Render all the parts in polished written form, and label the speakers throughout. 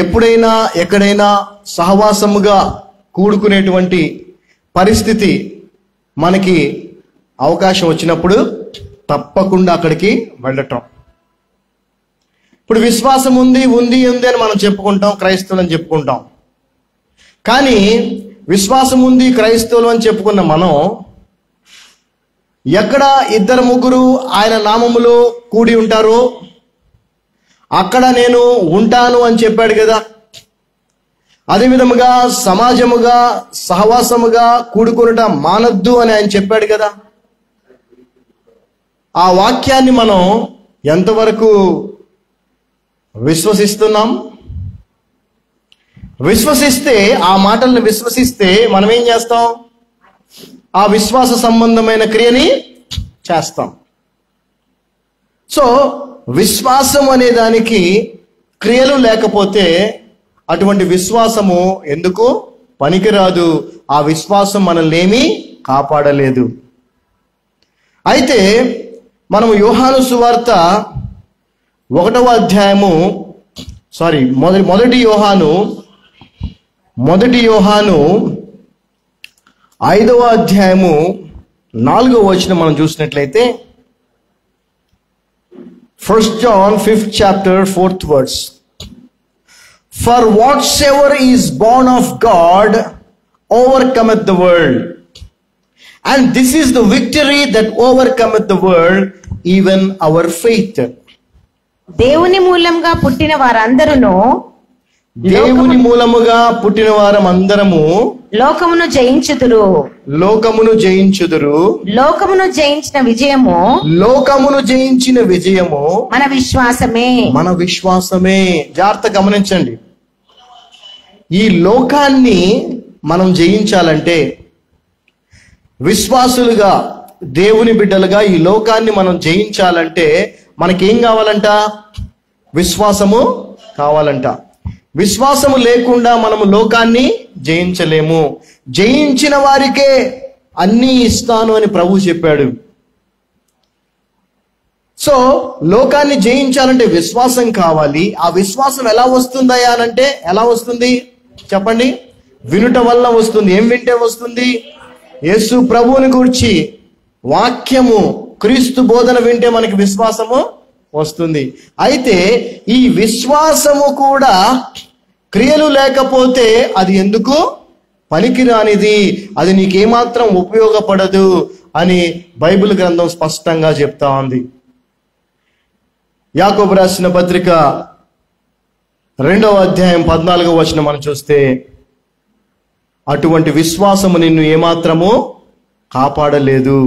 Speaker 1: ఎప్పుడైనా ఎక్కడైనా సహవాసముగా కూడుకునేటువంటి పరిస్థితి మనకి అవకాశం వచ్చినప్పుడు తప్పకుండా అక్కడికి వెళ్ళటం. ఇప్పుడు విశ్వాసం ఉంది అని మనం చెప్పుకుంటాం, క్రైస్తవులు అని చెప్పుకుంటాం. కానీ విశ్వాసం ఉంది, క్రైస్తవులు అని చెప్పుకున్న మనం ఎక్కడ 2-3 ఆయన నామములో కూడి ఉంటారో అక్కడ నేను ఉంటాను అని చెప్పాడు కదా. అదే విధముగా సమాజముగా సహవాసముగా కూడుకొనుట మానద్దు అని ఆయన చెప్పాడు కదా. ఆ వాక్యాన్ని మనం ఎంతవరకు విశ్వసిస్తున్నాం? విశ్వసిస్తే, ఆ మాటలను విశ్వసిస్తే మనం ఏం చేస్తాం? ఆ విశ్వాస సంబంధమైన క్రియని చేస్తాం. సో విశ్వాసం అనే దానికి క్రియలు లేకపోతే అటువంటి విశ్వాసము ఎందుకు పనికిరాదు. ఆ విశ్వాసం మనల్ని ఏమీ కాపాడలేదు. అయితే మనం యోహాను సువార్త 1వ అధ్యాయము మొదటి యోహాను 5వ అధ్యాయము 4వ వచనం మనం చూసినట్లయితే, 1 John 5th chapter 4th verse. For whatsoever is born of God overcometh the world. And this is the victory that overcometh the world, even our faith.
Speaker 2: దేవుని మూలముగా పుట్టిన వారందరూ లోకమును జయించుదురు.
Speaker 1: లోకమును జయించిన విజయము
Speaker 2: మన
Speaker 1: విశ్వాసమే. జాగ్రత్త గమనించండి. ఈ లోకాన్ని మనం జయించాలంటే, విశ్వాసులుగా దేవుని బిడ్డలుగా ఈ లోకాన్ని మనం జయించాలంటే మనకేం కావాలంట? విశ్వాసము కావాలంట. విశ్వాసము లేకుండా మనము లోకాన్ని జయించలేము. జయించిన వారికే అన్నీ ఇస్తాను అని ప్రభువు చెప్పాడు. సో లోకాన్ని జయించాలంటే విశ్వాసం కావాలి. ఆ విశ్వాసం ఎలా వస్తుందయ్యా అనంటే, ఎలా వస్తుంది చెప్పండి? వినుట వల్ల వస్తుంది. ఏం వింటే వస్తుంది? యేసు ప్రభువుని గురించి వాక్యము, క్రీస్తు బోధన వింటే మనకి విశ్వాసము వస్తుంది. అయితే ఈ విశ్వాసము కూడా క్రియలు లేకపోతే అది ఎందుకు పనికిరానిది, అది నీకేమాత్రం ఉపయోగపడదు అని బైబిల్ గ్రంథం స్పష్టంగా చెప్తా ఉంది. యాకోబు రాసిన పత్రిక 2వ అధ్యాయం 14వ వచనం మనం చూస్తే, అటువంటి విశ్వాసము నిన్ను ఏమాత్రము కాపాడలేదు,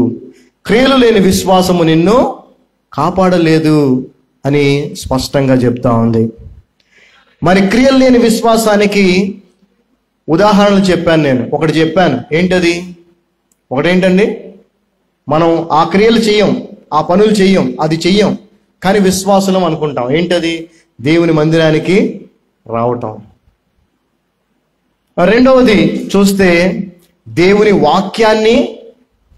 Speaker 1: క్రియలు లేని విశ్వాసము నిన్ను కాపాడలేదు అని స్పష్టంగా చెప్తా ఉంది. మరి క్రియలు లేని విశ్వాసానికి ఉదాహరణలు చెప్పాను నేను. ఒకటి చెప్పాను, ఏంటది? ఒకటేంటండి? మనం ఆ క్రియలు చెయ్యం, ఆ పనులు చెయ్యం, అది చెయ్యం, కానీ విశ్వాసులం అనుకుంటాం. ఏంటది? దేవుని మందిరానికి రావటం. రెండవది చూస్తే దేవుని వాక్యాన్ని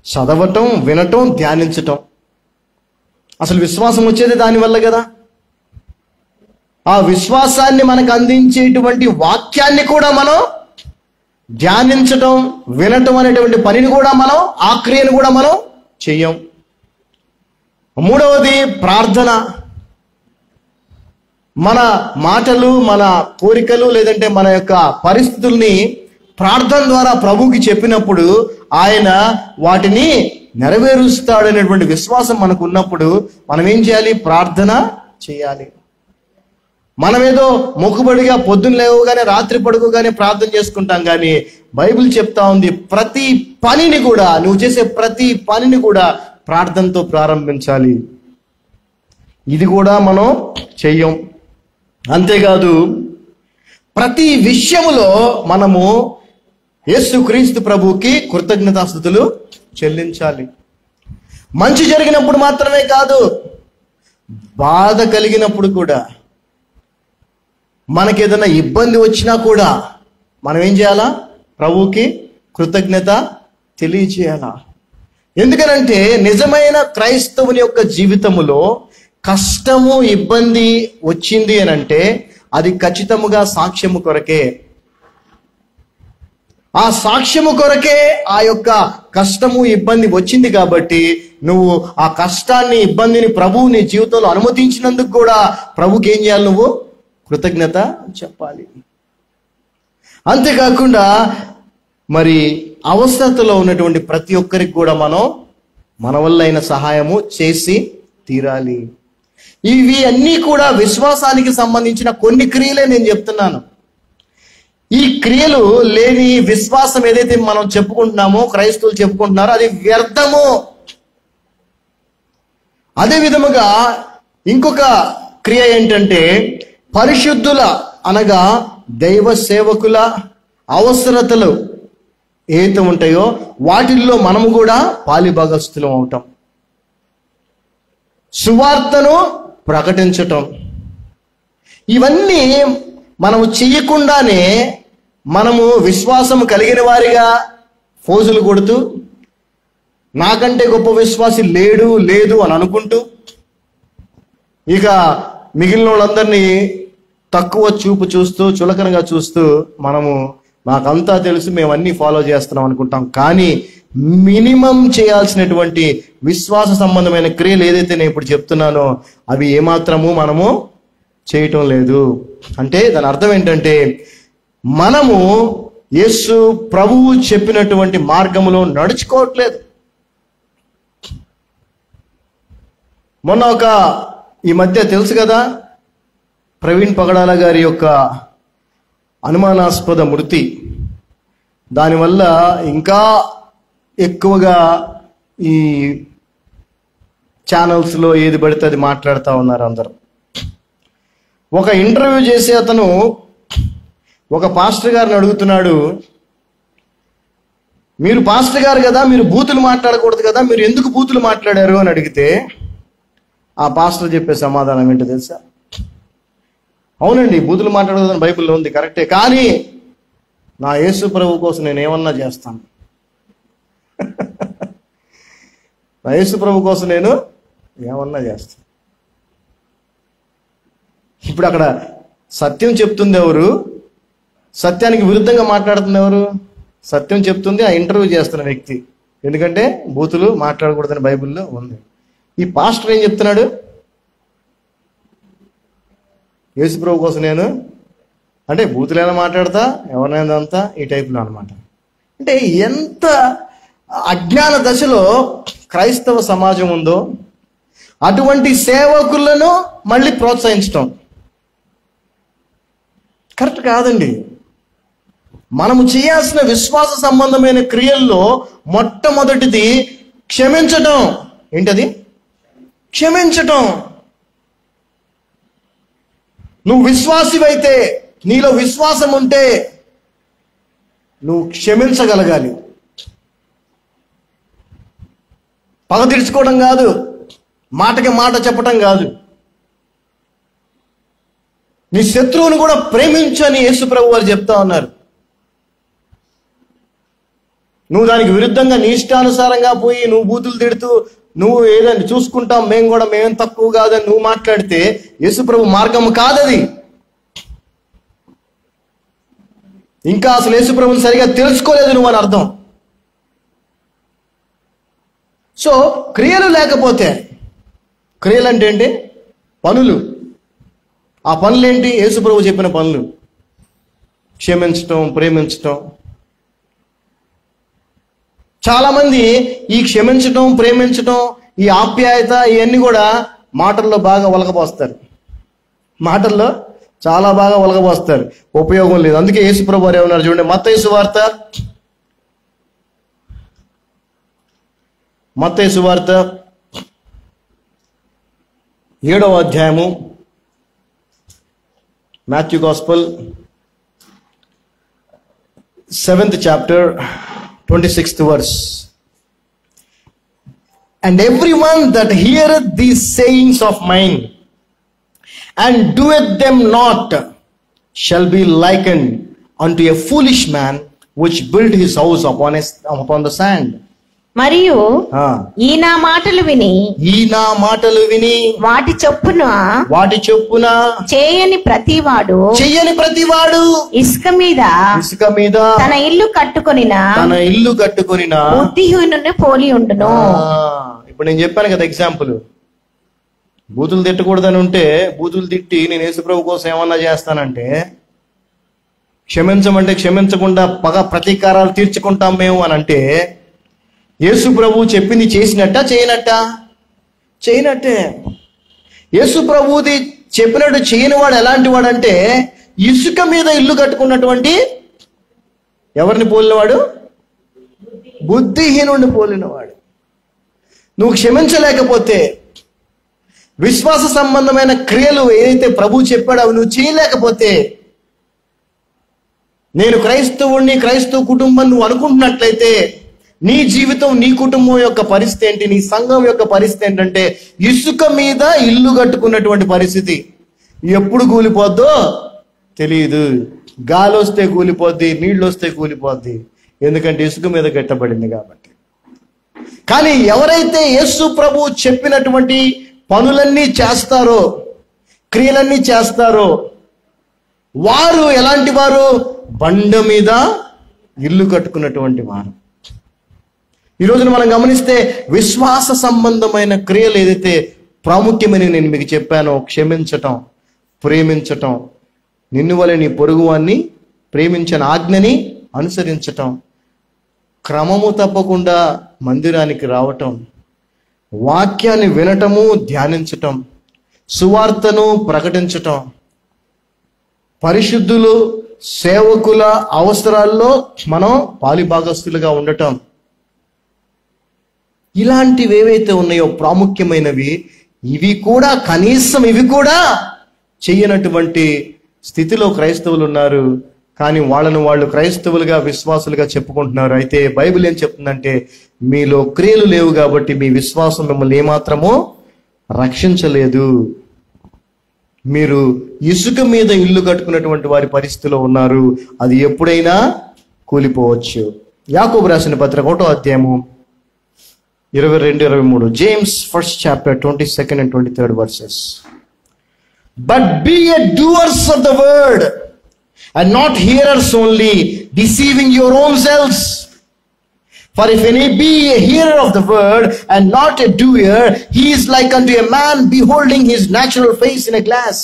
Speaker 1: చదవటం, వినటం, ధ్యానించటం. అసలు విశ్వాసం వచ్చేది దానివల్ల కదా. ఆ విశ్వాసాన్ని మనకు అందించేటువంటి వాక్యాన్ని కూడా మనం ధ్యానించటం, వినటం అనేటువంటి పనిని కూడా మనం, ఆ క్రియను కూడా మనం చెయ్యం. మూడవది ప్రార్థన. మన మాటలు, మన కోరికలు, లేదంటే మన యొక్క పరిస్థితుల్ని ప్రార్థన ద్వారా ప్రభువుకి చెప్పినప్పుడు ఆయన వాటిని నెరవేరుస్తాడనేటువంటి విశ్వాసం మనకు ఉన్నప్పుడు మనం ఏం చేయాలి? ప్రార్థన చేయాలి. మనమేదో మొక్కుబడిగా పొద్దున్న లేవగానే రాత్రి పడుకోగానే ప్రార్థన చేసుకుంటాం, కానీ బైబిల్ చెప్తా ఉంది ప్రతి పనిని కూడా, నువ్వు చేసే ప్రతి పనిని కూడా ప్రార్థనతో ప్రారంభించాలి. ఇది కూడా మనం చెయ్యం. అంతేకాదు ప్రతి విషయములో మనము యేసుక్రీస్తు ప్రభువుకి కృతజ్ఞతాస్తుతులు చెల్లించాలి. మంచి జరిగినప్పుడు మాత్రమే కాదు, బాధ కలిగినప్పుడు కూడా, మనకేదైనా ఇబ్బంది వచ్చినా కూడా మనం ఏం చేయాలా? ప్రభువుకి కృతజ్ఞత తెలియచేయాలా. ఎందుకనంటే నిజమైన క్రైస్తవుని యొక్క జీవితములో కష్టము, ఇబ్బంది వచ్చింది అని అంటే అది ఖచ్చితముగా సాక్ష్యము కొరకే. ఆ సాక్ష్యము కొరకే ఆ యొక్క కష్టము ఇబ్బంది వచ్చింది కాబట్టి నువ్వు ఆ కష్టాన్ని ఇబ్బందిని ప్రభువు నీ జీవితంలో అనుమతించినందుకు కూడా ప్రభుకి ఏం చేయాలి? నువ్వు కృతజ్ఞత చెప్పాలి. అంతేకాకుండా మరి అవస్థతలో ఉన్నటువంటి ప్రతి ఒక్కరికి కూడా మనం మన వల్ల అయిన సహాయము చేసి తీరాలి. ఇవి అన్నీ కూడా విశ్వాసానికి సంబంధించిన కొన్ని క్రియలే నేను చెప్తున్నాను. ఈ క్రియలు లేని విశ్వాసం ఏదైతే మనం చెప్పుకుంటున్నామో, క్రైస్తవులు చెప్పుకుంటున్నారో, అది వ్యర్థము. అదే విధముగా ఇంకొక క్రియ ఏంటంటే పరిశుద్ధుల అనగా దైవ సేవకుల అవసరతలు ఏదైతే ఉంటాయో వాటిల్లో మనము కూడా పాలిభాగస్తులం అవుతాం. సువార్తను ప్రకటించటం, ఇవన్నీ మనము చెయ్యకుండానే మనము విశ్వాసం కలిగిన వారిగా ఫోజులు కొడుతూ నాకంటే గొప్ప విశ్వాసి లేదు అని అనుకుంటూ ఇక మిగిలిన వాళ్ళందరినీ తక్కువ చూపు చూస్తూ చులకనగా చూస్తూ మనము మాకంతా తెలుసు, మేము అన్నీ ఫాలో చేస్తున్నాం అనుకుంటాం. కానీ మినిమం చేయాల్సినటువంటి విశ్వాస సంబంధమైన క్రియలు ఏదైతే నేను ఇప్పుడు చెప్తున్నానో అవి ఏమాత్రము మనము చేయటం లేదు. అంటే దాని అర్థం ఏంటంటే మనము యేసు ప్రభువు చెప్పినటువంటి మార్గములో నడుచుకోవట్లేదు. మొన్న ఈ మధ్య తెలుసు కదా, ప్రవీణ్ పగడాల గారి యొక్క అనుమానాస్పద మృతి, దానివల్ల ఇంకా ఎక్కువగా ఈ ఛానల్స్లో ఏది పడితే అది మాట్లాడుతూ ఉన్నారు అందరూ. ఒక ఇంటర్వ్యూ చేసి అతను ఒక పాస్టర్ గారిని అడుగుతున్నాడు, మీరు పాస్టర్ గారు కదా, మీరు బూతులు మాట్లాడకూడదు కదా, మీరు ఎందుకు బూతులు మాట్లాడారు అని అడిగితే ఆ పాస్టర్ చెప్పే సమాధానం ఏంటో తెలుసా? అవునండి, బూతులు మాట్లాడకూడదని బైబిల్లో ఉంది, కరెక్టే, కానీ నా యేసు ప్రభు కోసం నేను ఏమన్నా చేస్తాను. నా యేసు ప్రభు కోసం నేను ఏమన్నా చేస్తాను. ఇప్పుడు అక్కడ సత్యం చెప్తుంది ఎవరు? సత్యానికి విరుద్ధంగా మాట్లాడుతుంది ఎవరు? సత్యం చెప్తుంది ఆ ఇంటర్వ్యూ చేస్తున్న వ్యక్తి. ఎందుకంటే బూతులు మాట్లాడకూడదని బైబిల్లో ఉంది. ఈ పాస్టర్ ఏం చెప్తున్నాడు? యేసు ప్రభు కోసం నేను అంటే బూతులైనా మాట్లాడతా, ఎవరినైనా అంతా, ఈ టైప్లో అనమాట. అంటే ఎంత అజ్ఞాన దశలో క్రైస్తవ సమాజం ఉందో అటువంటి సేవకులను మళ్ళీ ప్రోత్సహించటం కరెక్ట్ కాదండి. మనము చేయాల్సిన విశ్వాస సంబంధమైన క్రియల్లో మొట్టమొదటిది క్షమించటం. ఏంటది? క్షమించటం. నువ్వు విశ్వాసివైతే, నీలో విశ్వాసం ఉంటే నువ్వు క్షమించగలగాలి. పగ తీర్చుకోవడం కాదు, మాటకి మాట చెప్పటం కాదు. నీ శత్రువును కూడా ప్రేమించని యేసు ప్రభు వారు చెప్తా ఉన్నారు. నువ్వు దానికి విరుద్ధంగా నీ ఇష్టానుసారంగా పోయి నువ్వు బూతులు తిడుతూ నువ్వు ఏదైనా చూసుకుంటాం, మేమేం తక్కువ కాదని నువ్వు మాట్లాడితే యేసు ప్రభు మార్గం కాదది. ఇంకా అసలు యేసు ప్రభుని సరిగా తెలుసుకోలేదు నువ్వు అని అర్థం. సో క్రియలు లేకపోతే, క్రియలు అంటే ఏంటి? పనులు. ఆ పనులేంటి? యేసు ప్రభు చెప్పిన పనులు. క్షమించటం, ప్రేమించటం. చాలామంది ఈ క్షమించటం, ప్రేమించటం, ఈ ఆప్యాయత ఇవన్నీ కూడా మాటల్లో బాగా ఒలకపోస్తారు. మాటల్లో చాలా బాగా ఒలకపోస్తారు, ఉపయోగం లేదు. అందుకే యేసు ప్రభు వారు ఏమన్నారు చూడండి, మత్తయి సువార్త 7వ అధ్యాయము, Matthew gospel 7th chapter 26th verse. And everyone that heareth these sayings of mine and doeth them not shall be likened unto a foolish man which built his house upon the sand.
Speaker 2: మరియు
Speaker 1: ఆ,
Speaker 2: ఈ నా మాటలు విని
Speaker 1: ఈ నా మాటలు విని
Speaker 2: వాటి చొప్పున చేయని ప్రతివాడు
Speaker 1: చెయ్యని ప్రతివాడు
Speaker 2: ఇసుక మీద
Speaker 1: ఇసుక మీద
Speaker 2: తన ఇల్లు కట్టుకొనిన బుద్ధిహీనుని పోలి ఉండును.
Speaker 1: ఇప్పుడు నేను చెప్పాను కదా ఎగ్జాంపుల్, బూతులు తిట్టకూడదని ఉంటే బూతులు తిట్టి నేను యేసుప్రభు కోసం ఏమన్నా చేస్తానంటే, క్షమించమంటే క్షమించకుండా పగ ప్రతీకారాలు తీర్చుకుంటాం మేము అని అంటే, యేసు ప్రభు చెప్పింది చేసినట్టా చేయనట్టే. యేసు ప్రభుది చెప్పినట్టు చేయని వాడు ఎలాంటి వాడంటే, ఇసుక మీద ఇల్లు కట్టుకున్నటువంటి ఎవరిని పోలినవాడు? బుద్ధిహీనుడిని పోలినవాడు. నువ్వు క్షమించలేకపోతే, విశ్వాస సంబంధమైన క్రియలు ఏదైతే ప్రభు చెప్పాడో అవి నువ్వు చేయలేకపోతే, నేను క్రైస్తవుణ్ణి, క్రైస్తవ కుటుంబం నువ్వు అనుకుంటున్నట్లయితే, నీ జీవితం, నీ కుటుంబం యొక్క పరిస్థితి ఏంటి, నీ సంఘం యొక్క పరిస్థితి ఏంటంటే ఇసుక మీద ఇల్లు కట్టుకున్నటువంటి పరిస్థితి. ఎప్పుడు కూలిపోద్దో తెలియదు. గాలి వస్తే కూలిపోద్ది, నీళ్ళు వస్తే కూలిపోద్ది, ఎందుకంటే ఇసుక మీద కట్టబడింది కాబట్టి. కానీ ఎవరైతే యేసు ప్రభు చెప్పినటువంటి పనులన్నీ చేస్తారో, క్రియలన్నీ చేస్తారో, వారు ఎలాంటి వారు? బండ మీద ఇల్లు కట్టుకున్నటువంటి వారు. ఈ రోజున మనం గమనిస్తే విశ్వాస సంబంధమైన క్రియలు ఏదైతే ప్రాముఖ్యమని నేను మీకు చెప్పానో, క్షమించటం, ప్రేమించటం, నిన్ను వలె నీ పొరుగువాన్ని ప్రేమించిన ఆజ్ఞని అనుసరించటం, క్రమము తప్పకుండా మందిరానికి రావటం, వాక్యాన్ని వినటము, ధ్యానించటం, సువార్తను ప్రకటించటం, పరిశుద్ధులు సేవకుల అవసరాల్లో మనం పాలిభాగస్తులుగా ఉండటం, ఇలాంటివి ఏవైతే ఉన్నాయో ప్రాముఖ్యమైనవి, ఇవి కూడా కనీసం ఇవి కూడా చెయ్యనటువంటి స్థితిలో క్రైస్తవులు ఉన్నారు. కానీ వాళ్ళను వాళ్ళు క్రైస్తవులుగా, విశ్వాసులుగా చెప్పుకుంటున్నారు. అయితే బైబిల్ ఏం చెప్తుందంటే, మీలో క్రియలు లేవు కాబట్టి మీ విశ్వాసం మిమ్మల్ని ఏమాత్రమో రక్షించలేదు. మీరు ఇసుక మీద ఇల్లు కట్టుకున్నటువంటి వారి పరిస్థితిలో ఉన్నారు. అది ఎప్పుడైనా కూలిపోవచ్చు. యాకోబు రాసిన పత్రిక 1వ అధ్యాయము 22-23. James 1st chapter 22nd and 23rd verses. But be ye doers of the word and not hearers only, deceiving your own selves. For if any be a hearer of the word and not a doer, he is like unto a man beholding his natural face in a glass.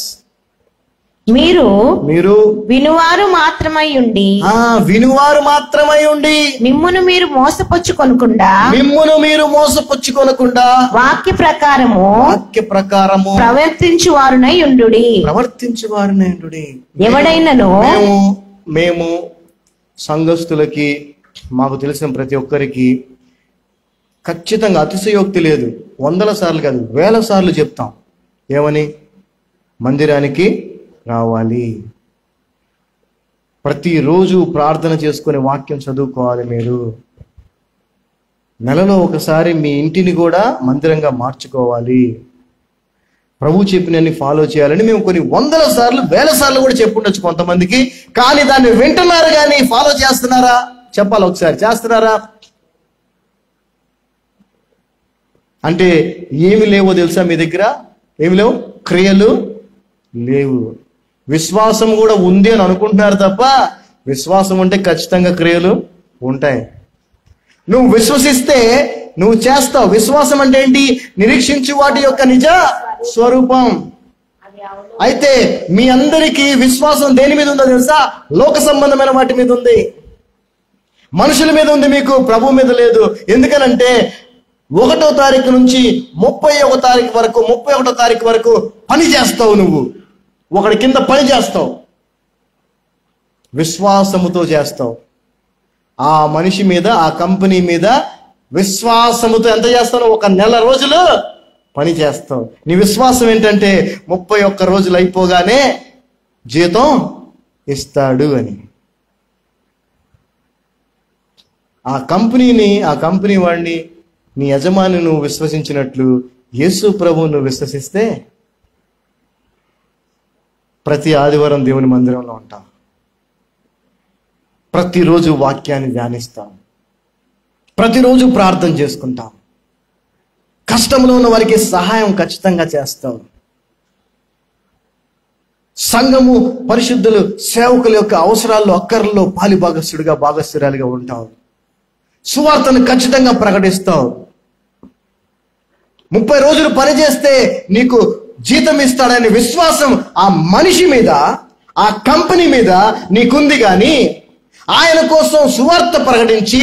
Speaker 2: మీరు వినువారు మాత్రమై ఉండి మిమ్మును మీరు మోసపుచ్చుకొనకుండా వాక్య ప్రకారము ప్రవర్తించువారునై ఉండుడి. ఎవడైనను
Speaker 1: మేము సంఘస్థులకి, మాకు తెలిసిన ప్రతి ఒక్కరికి ఖచ్చితంగా అతిశయోక్తి లేదు, 100 సార్లు కాదు 1000 సార్లు చెప్తాం. ఏమని? మందిరానికి రావాలి, ప్రతిరోజు ప్రార్థన చేసుకుని వాక్యం చదువుకోవాలి. మీరు నెలలో ఒకసారి మీ ఇంటిని కూడా మందిరంగా మార్చుకోవాలి. ప్రభు చెప్పినన్ని ఫాలో చేయాలని మేము కొన్ని 100 సార్లు 1000 సార్లు కూడా చెప్పుండొచ్చు కొంతమందికి. కానీ దాన్ని వింటున్నారు, కానీ ఫాలో చేస్తున్నారా? చెప్పాలి ఒకసారి, చేస్తున్నారా? అంటే ఏమి లేవో తెలుసా మీ దగ్గర? ఏమి లేవు, క్రియలు లేవు. విశ్వాసం కూడా ఉంది అని అనుకుంటున్నారు తప్ప, విశ్వాసం ఉంటే ఖచ్చితంగా క్రియలు ఉంటాయి. నువ్వు విశ్వసిస్తే నువ్వు చేస్తావు. విశ్వాసం అంటే ఏంటి? నిరీక్షించు వాటి యొక్క నిజ స్వరూపం. అయితే మీ అందరికీ విశ్వాసం దేని మీద ఉందో తెలుసా? లోక సంబంధమైన వాటి మీద ఉంది, మనుషుల మీద ఉంది, మీకు ప్రభు మీద లేదు. ఎందుకనంటే 1వ తారీఖు నుంచి 31వ తారీఖు వరకు పని చేస్తావు. నువ్వు ఒకడి కింద పని చేస్తావు, విశ్వాసముతో చేస్తావు. ఆ మనిషి మీద, ఆ కంపెనీ మీద విశ్వాసముతో ఎంత చేస్తావు? 1 నెల రోజులు పని చేస్తావు. నీ విశ్వాసం ఏంటంటే 31 రోజులు అయిపోగానే జీతం ఇస్తాడు అని. ఆ కంపెనీ వాడిని, నీ యజమాని నువ్వు విశ్వసించినట్లు యేసు ప్రభువు నువ్వు విశ్వసిస్తే ప్రతి ఆదివారం దేవుని మందిరంలో ఉంటాం, ప్రతిరోజు వాక్యాన్ని ధ్యానిస్తాం, ప్రతిరోజు ప్రార్థన చేసుకుంటాం. కష్టంలో ఉన్న వారికి సహాయం ఖచ్చితంగా చేస్తాం. సంఘము, పరిశుద్ధులు, సేవకుల యొక్క అవసరాల్లో, అక్కర్లలో భాగస్సురాలుగా ఉంటాం. సువార్తను ఖచ్చితంగా ప్రకటిస్తావు. 30 రోజులు పనిచేస్తే నీకు జీతం ఇస్తాడనే విశ్వాసం ఆ మనిషి మీద, ఆ కంపెనీ మీద నీకుంది. కానీ ఆయన కోసం సువార్త ప్రకటించి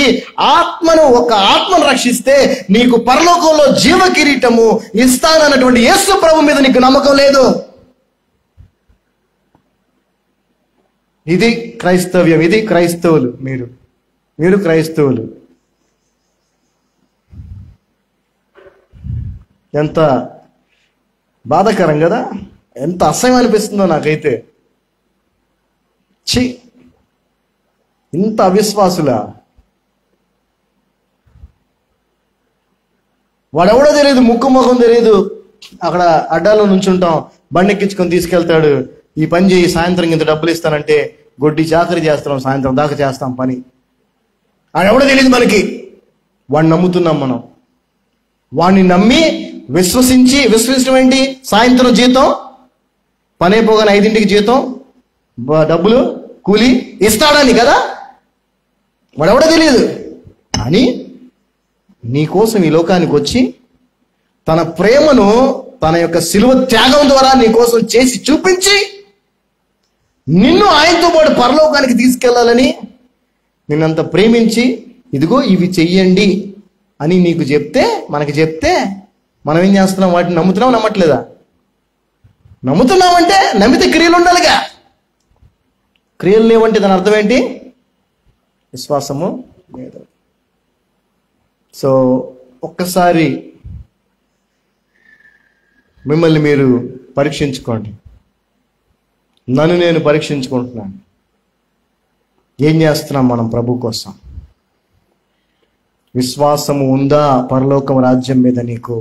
Speaker 1: ఒక ఆత్మను రక్షిస్తే నీకు పరలోకంలో జీవ కిరీటము ఇస్తానన్నటువంటి యేసు ప్రభు మీద నీకు నమ్మకం లేదు. ఇది క్రైస్తవ్యం, ఇది క్రైస్తవులు. మీరు క్రైస్తవులు. ఎంత బాధాకరం కదా, ఎంత అసహ్యం అనిపిస్తుందో నాకైతే. ఛీ, ఇంత అవిశ్వాసులా? వాడెవడో తెలియదు, ముఖం తెలియదు, అక్కడ అడ్డాలో నుంచుంటాం, బండి ఎక్కించుకొని తీసుకెళ్తాడు. ఈ పని చేయి, సాయంత్రం ఇంత డబ్బులు ఇస్తానంటే గొడ్డి చాకరీ చేస్తాం, సాయంత్రం దాకా చేస్తాం పని. వాడెవడో తెలియదు మనకి. వాడిని నమ్ముతున్నాం మనం. వాడిని నమ్మి విశ్వసించడం ఏంటి? సాయంత్రం జీతం, పని అయిపోగానే 5ంటికి జీతం, డబ్బులు, కూలి ఇస్తాడని కదా. వాడెవడో తెలియదు. కానీ నీకోసం ఈ లోకానికి వచ్చి తన ప్రేమను తన యొక్క శిలువ త్యాగం ద్వారా నీకోసం చేసి చూపించి నిన్ను ఆయనతో పాటు పరలోకానికి తీసుకెళ్లాలని నిన్నంత ప్రేమించి, ఇదిగో ఇవి చెయ్యండి అని మనకి చెప్తే మనం ఏం చేస్తున్నాం? వాటిని నమ్ముతున్నాం, నమ్మట్లేదా? నమ్ముతున్నామంటే నమ్మితే క్రియలు ఉండాలిగా. క్రియలు లేవంటే దాని అర్థం ఏంటి? విశ్వాసము లేదు. సో ఒక్కసారి మిమ్మల్ని మీరు పరీక్షించుకోండి. నన్ను నేను పరీక్షించుకుంటున్నాను. ఏం చేస్తున్నాం మనం ప్రభు కోసం? విశ్వాసము ఉందా పరలోకం రాజ్యం మీద? నీకు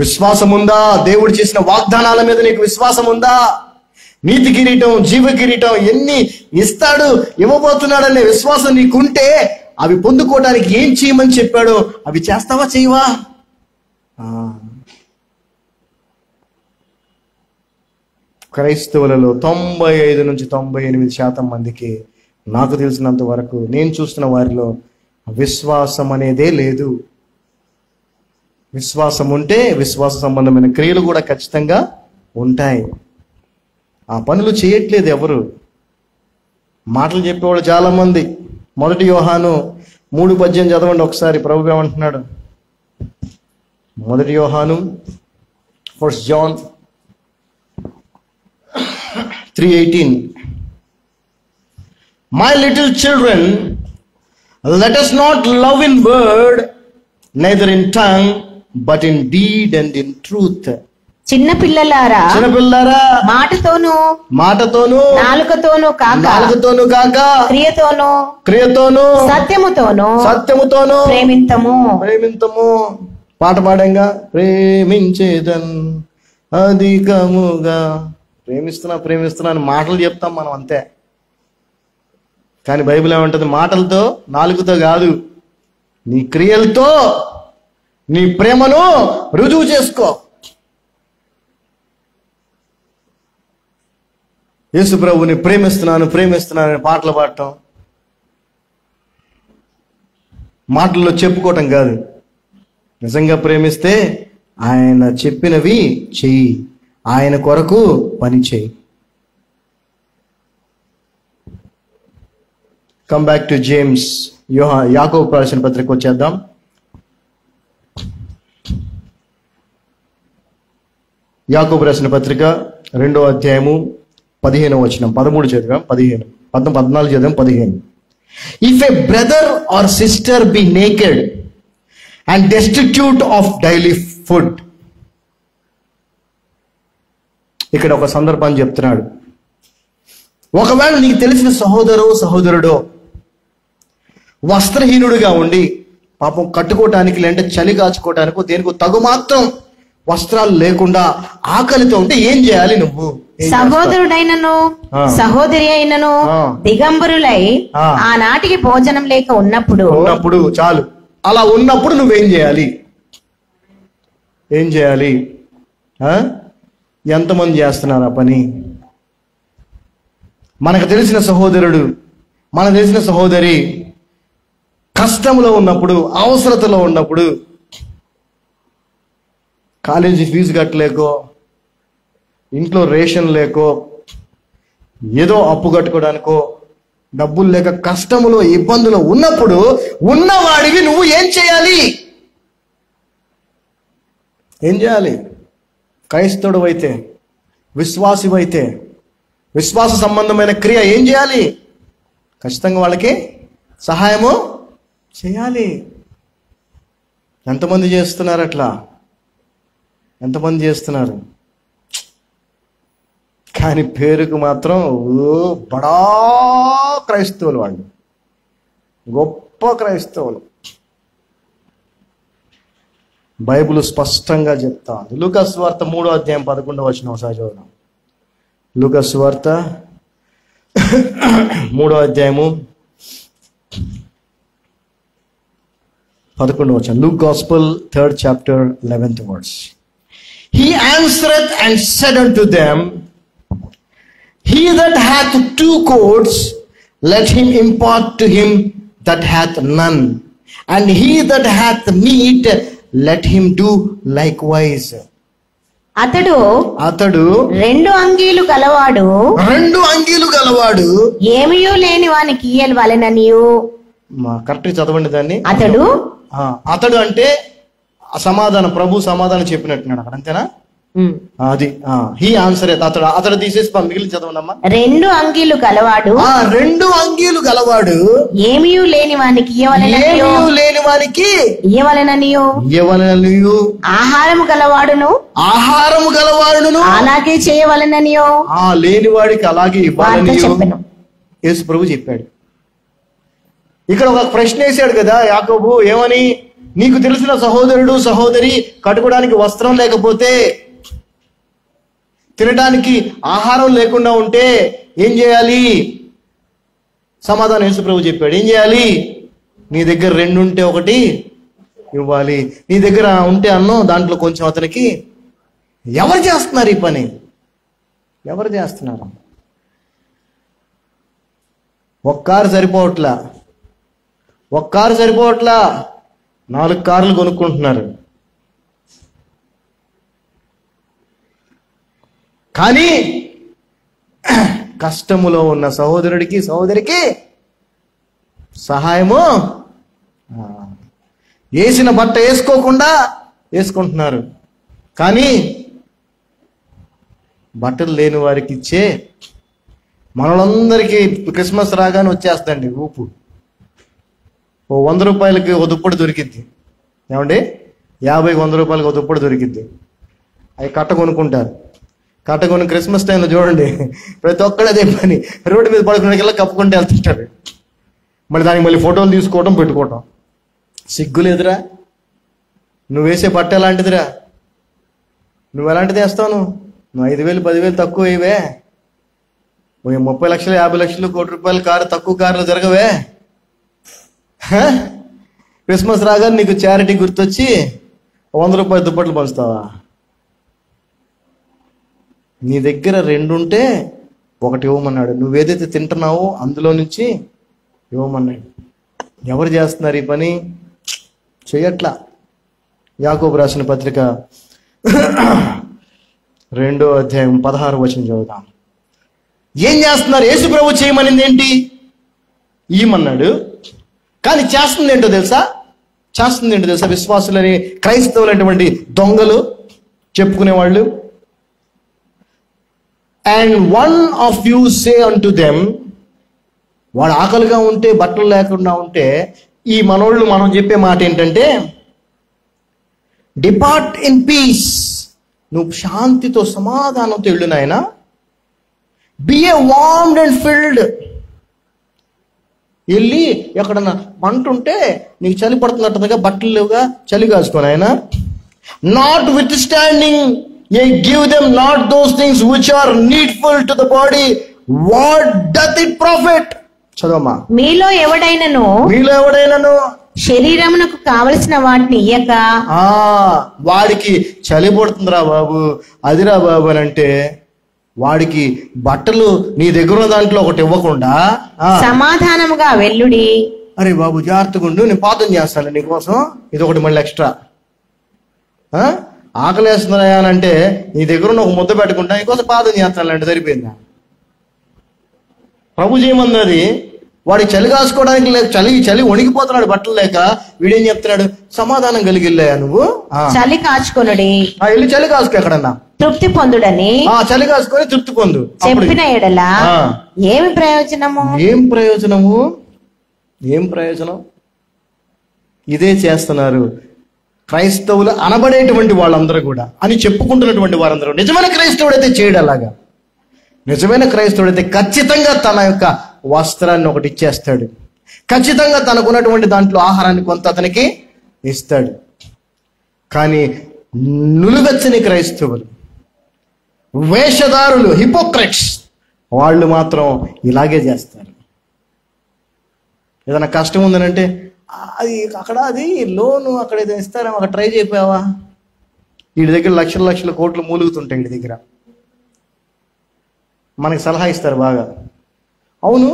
Speaker 1: విశ్వాసం ఉందా? దేవుడు చేసిన వాగ్దానాల మీద నీకు విశ్వాసం ఉందా? నీతి కిరీటం, జీవ కిరీటం ఎన్ని ఇస్తాడు, ఇవ్వబోతున్నాడనే విశ్వాసం నీకుంటే అవి పొందుకోవడానికి ఏం చేయమని చెప్పాడో అవి చేస్తావా, చేయవా? క్రైస్తవులలో 95 నుంచి 98% మందికి, నాకు తెలిసినంత వరకు, నేను చూస్తున్న వారిలో విశ్వాసం అనేదే లేదు. విశ్వాసం ఉంటే విశ్వాస సంబంధమైన క్రియలు కూడా ఖచ్చితంగా ఉంటాయి. ఆ పనులు చేయట్లేదు ఎవరు. మాటలు చెప్పేవాళ్ళు చాలా మంది. 1 యోహాను 3:18 చదవండి ఒకసారి. ప్రభు ఏమంటున్నాడు? 1 యోహాను 1 John 3:18. My little children, let us not love in word, neither in tongue, but in deed and in truth.
Speaker 2: చిన్న పిల్లలారా మాటతోను నాలుకతోను కాక క్రియతోను సత్యముతోను ప్రేమింతము.
Speaker 1: పాట పాడంగా, ప్రేమించేదన్ అధికముగా. ప్రేమిస్తున్నా అని మాటలు చెప్తాం మనం అంతే. కానీ బైబిల్ ఏమంటుంది? మాటలతో, నాలుగుతో కాదు, నీ క్రియలతో నీ ప్రేమను రుజువు చేసుకో. యేసు ప్రభుని ప్రేమిస్తున్నాను అని పాటలు పాడటం, మాటల్లో చెప్పుకోవటం కాదు. నిజంగా ప్రేమిస్తే ఆయన చెప్పినవి చెయ్యి, ఆయన కొరకు పని చేయి. Come back to James. యాకోబు రాసిన పత్రిక వచ్చేద్దాం. యాకోబు రాసిన పత్రిక 2వ అధ్యాయము 15వ వచనం. 13 చదివాం, 15, 14 చదివాం, 15. If a brother or sister be naked and destitute of daily food. ఇక్కడ ఒక సందర్భాన్ని చెప్తున్నాడు. ఒకవేళ నీకు తెలిసిన సహోదరుడో వస్త్రహీనుడిగా ఉండి, పాపం కట్టుకోవటానికి లేదంటే చలి కాచుకోవటానికో దేనికో తగు మాత్రం వస్త్రాలు లేకుండా ఆకలితో ఉంటే ఏం చేయాలి నువ్వు?
Speaker 2: సహోదరుడైనను సహోదరి అయినను దిగంబరులై ఆనాటికి భోజనం లేక ఉన్నప్పుడు
Speaker 1: చాలు, అలా ఉన్నప్పుడు నువ్వేం చేయాలి? ఏం చేయాలి? ఎంతమంది చేస్తున్నారు ఆ పని? మనకు తెలిసిన సహోదరుడు, మనకు తెలిసిన సహోదరి కష్టంలో ఉన్నప్పుడు, అవసరతలో ఉన్నప్పుడు, కాలేజీ ఫీజు కట్టలేకో, ఇంట్లో రేషన్ లేకో, ఏదో అప్పు కట్టుకోవడానికో డబ్బులు లేక కష్టములో ఇబ్బందులు ఉన్నప్పుడు ఉన్నవాడివి నువ్వు ఏం చేయాలి? ఏం చేయాలి? క్రైస్తవుడు అయితే, విశ్వాసివైతే, విశ్వాస సంబంధమైన క్రియ ఏం చేయాలి? ఖచ్చితంగా వాళ్ళకి సహాయము చేయాలి. ఎంతమంది చేస్తున్నారు అట్లా? ఎంతమంది చేస్తున్నారు? కానీ పేరుకు మాత్రం బడా క్రైస్తవులు, వాళ్ళు గొప్ప క్రైస్తవులు. బైబిల్ స్పష్టంగా చెప్తా. లూకా సువార్త 3వ అధ్యాయం 11వ వచనం ఒకసారి చదువుదాం. లూకా సువార్త 3వ అధ్యాయము 11వ వచనం. Luke Gospel 3rd chapter 11th verse. He answered and said unto them, He that hath 2 coats, let him impart to him that hath none, and he that hath meat, let him do likewise.
Speaker 2: అతడు 2 అంగీలు గలవాడు ఏమీయూ లేని వానికి ఇయ్యవలెననియు.
Speaker 1: Correct చదవండి దాన్ని.
Speaker 2: అతడు
Speaker 1: అంటే సమాధానం, ప్రభు సమాధానం చెప్పినట్టున్నాడు అక్కడ, అంతేనా? అది హీ ఆన్సర్. అతడు తీసేసి మిగిలిన చదవండమ్మా.
Speaker 2: 2 అంగీలు గలవాడు
Speaker 1: 2 అంగీలు గలవాడు
Speaker 2: ఏమీయూ లేని వానికి ఇయ్యవలెననియు. ఆహారము గలవాడును అలాగే చేయవలెననియో.
Speaker 1: లేని వాడికి అలాగే ఇవ్వాలని యేసు ప్రభు చెప్పాడు. ఇక్కడ ఒక ప్రశ్న వేశాడు కదా యాకోబు, ఏమని? నీకు తెలిసిన సహోదరుడు సహోదరి కట్టుకోవడానికి వస్త్రం లేకపోతే, తినడానికి ఆహారం లేకుండా ఉంటే ఏం చేయాలి? సమాధానం యేసు ప్రభు చెప్పాడు. ఏం చేయాలి? నీ దగ్గర 2 ఉంటే 1 ఇవ్వాలి. నీ దగ్గర ఉంటే అన్నం, దాంట్లో కొంచెం అతనికి. ఎవరు చేస్తున్నారు ఈ పని? ఎవరు చేస్తున్నారు? ఒక్క కారు సరిపోవట్లా, 4 కార్లు కొనుక్కుంటున్నారు. కానీ కష్టములో ఉన్న సహోదరుడికి సహోదరికి సహాయము, వేసిన బట్ట వేసుకోకుండా వేసుకుంటున్నారు. కానీ బట్టలు లేని వారికి ఇచ్చే మనలందరికీ క్రిస్మస్ రాగానే వచ్చేస్తండి ఊపు. 100 రూపాయలకి ఒక దుప్పటి దొరికిద్ది. ఏమండి? 50-100 రూపాయలకి ఒక దుప్పటి దొరికిద్ది. అవి కట్టుకుంటారు. కట్టుకొని క్రిస్మస్ టైంలో చూడండి, ప్రతి ఒక్కడు అదే పని. రోడ్డు మీద పడుకునేకల్లా కప్పుకుంటూ వెళ్తుంటాడు. దానికి మళ్ళీ ఫోటోలు తీసుకోవటం, పెట్టుకోవటం. సిగ్గు లేదురా? నువ్వు వేసే బట్ట ఎలాంటిదిరా? నువ్వు ఎలాంటిది వేస్తావు? నువ్వు 5,000 10,000 తక్కువ ఇవే. 30 లక్షలు 50 లక్షలు ₹1 కోటి కారు తక్కువ కారులో జరగవే. క్రిస్మస్ రాగా నీకు చారిటీ గుర్తొచ్చి 100 రూపాయల దుప్పట్లు పంచుతావా? నీ దగ్గర 2 ఉంటే 1 ఇవ్వమన్నాడు. నువ్వేదైతే తింటున్నావో అందులో నుంచి ఇవ్వమన్నాడు. ఎవరు చేస్తున్నారు ఈ పని? చెయ్యట్లా. యాకోబు రాసిన పత్రిక 2వ అధ్యాయం 16వ వచనం చదువుతాం. ఏం చేస్తున్నారు? యేసు ప్రభు చేయమనింది ఏంటి? ఇయ్యమన్నాడు. కానీ చేస్తుంది ఏంటో తెలుసా? విశ్వాసులని, క్రైస్తవులు అనేటువంటి దొంగలు చెప్పుకునేవాళ్ళు. And one of you say unto them, వాడు ఆకలిగా ఉంటే, బట్టలు లేకుండా ఉంటే, ఈ మనోళ్ళు మనం చెప్పే మాట ఏంటంటే, డిపార్ట్ ఇన్ పీస్, నువ్వు శాంతితో సమాధానంతో వెళ్ళు నాయనా. బి ఏ వార్మ్డ్ అండ్ ఫిల్డ్, వెళ్ళి ఎక్కడన్నా మంట ఉంటే నీకు చలి పడుతున్నట్టుగా బట్టలు లేవుగా, చలి కాసుకోను ఆయన. Not with standing ye give them not those things which are needful to the body, what doth it profit? చదవమ్మా.
Speaker 2: మీలో ఎవడైనను శరీరమునకు కావలసిన వాటిని ఇయ్యక,
Speaker 1: వాడికి చలి పడుతుందిరా బాబు, అదిరా బాబు అని అంటే వాడికి బట్టలు నీ దగ్గర ఉన్న దాంట్లో ఒకటి ఇవ్వకుండా
Speaker 2: సమాధానముగా వెల్లుడి.
Speaker 1: అరే బాబు జాగ్రత్తగా ఉండు, నేను పాతం చేస్తాను నీకోసం, ఇది ఒకటి మళ్ళీ ఎక్స్ట్రా. ఆకలేస్తుందా అని అంటే నీ దగ్గర ఉన్న ఒక ముద్ద పెట్టుకుంటా నీకోసం పాతం చేస్తాను అంటే సరిపోయిందా? ప్రభు చేయమన్నది. వాడి చలి కాసుకోవడానికి లేక చలి వణికిపోతున్నాడు బట్టలు లేక, వీడేం చెప్తున్నాడు? సమాధానం కలిగి వెళ్ళాయా నువ్వు?
Speaker 2: చలి కాచుకొనుడి,
Speaker 1: వెళ్ళి చలి కాసుకో ఎక్కడన్నా,
Speaker 2: తృప్తి పొందుడని.
Speaker 1: చలి కాసుకొని తృప్తి పొందు
Speaker 2: చెప్పిన ఎడల ఏమి ప్రయోజనము?
Speaker 1: ఏం ప్రయోజనం? ఇదే చేస్తున్నారు క్రైస్తవులు అనబడేటువంటి వాళ్ళందరూ కూడా, అని చెప్పుకుంటున్నటువంటి వారందరూ. నిజమైన క్రైస్తవుడైతే చేయడు అలాగా. నిజమైన క్రైస్తవుడైతే ఖచ్చితంగా తన యొక్క వస్త్రాన్ని ఒకటి ఇచ్చేస్తాడు, ఖచ్చితంగా తనకున్నటువంటి దాంట్లో ఆహారాన్ని కొంత అతనికి ఇస్తాడు. కానీ నులుగచ్చని క్రైస్తవులు, వేషధారులు, హిపోక్రెట్స్, వాళ్ళు మాత్రం ఇలాగే చేస్తారు. ఏదైనా కష్టం ఉందనంటే అది అక్కడ, అది లోను అక్కడ ఏదో ఇస్తారేమో, అక్కడ ట్రై చేయపోయావా? వీడి దగ్గర లక్షల కోట్లు మూలుగుతుంటాయి. వీడి దగ్గర మనకి సలహా ఇస్తారు బాగా. అవును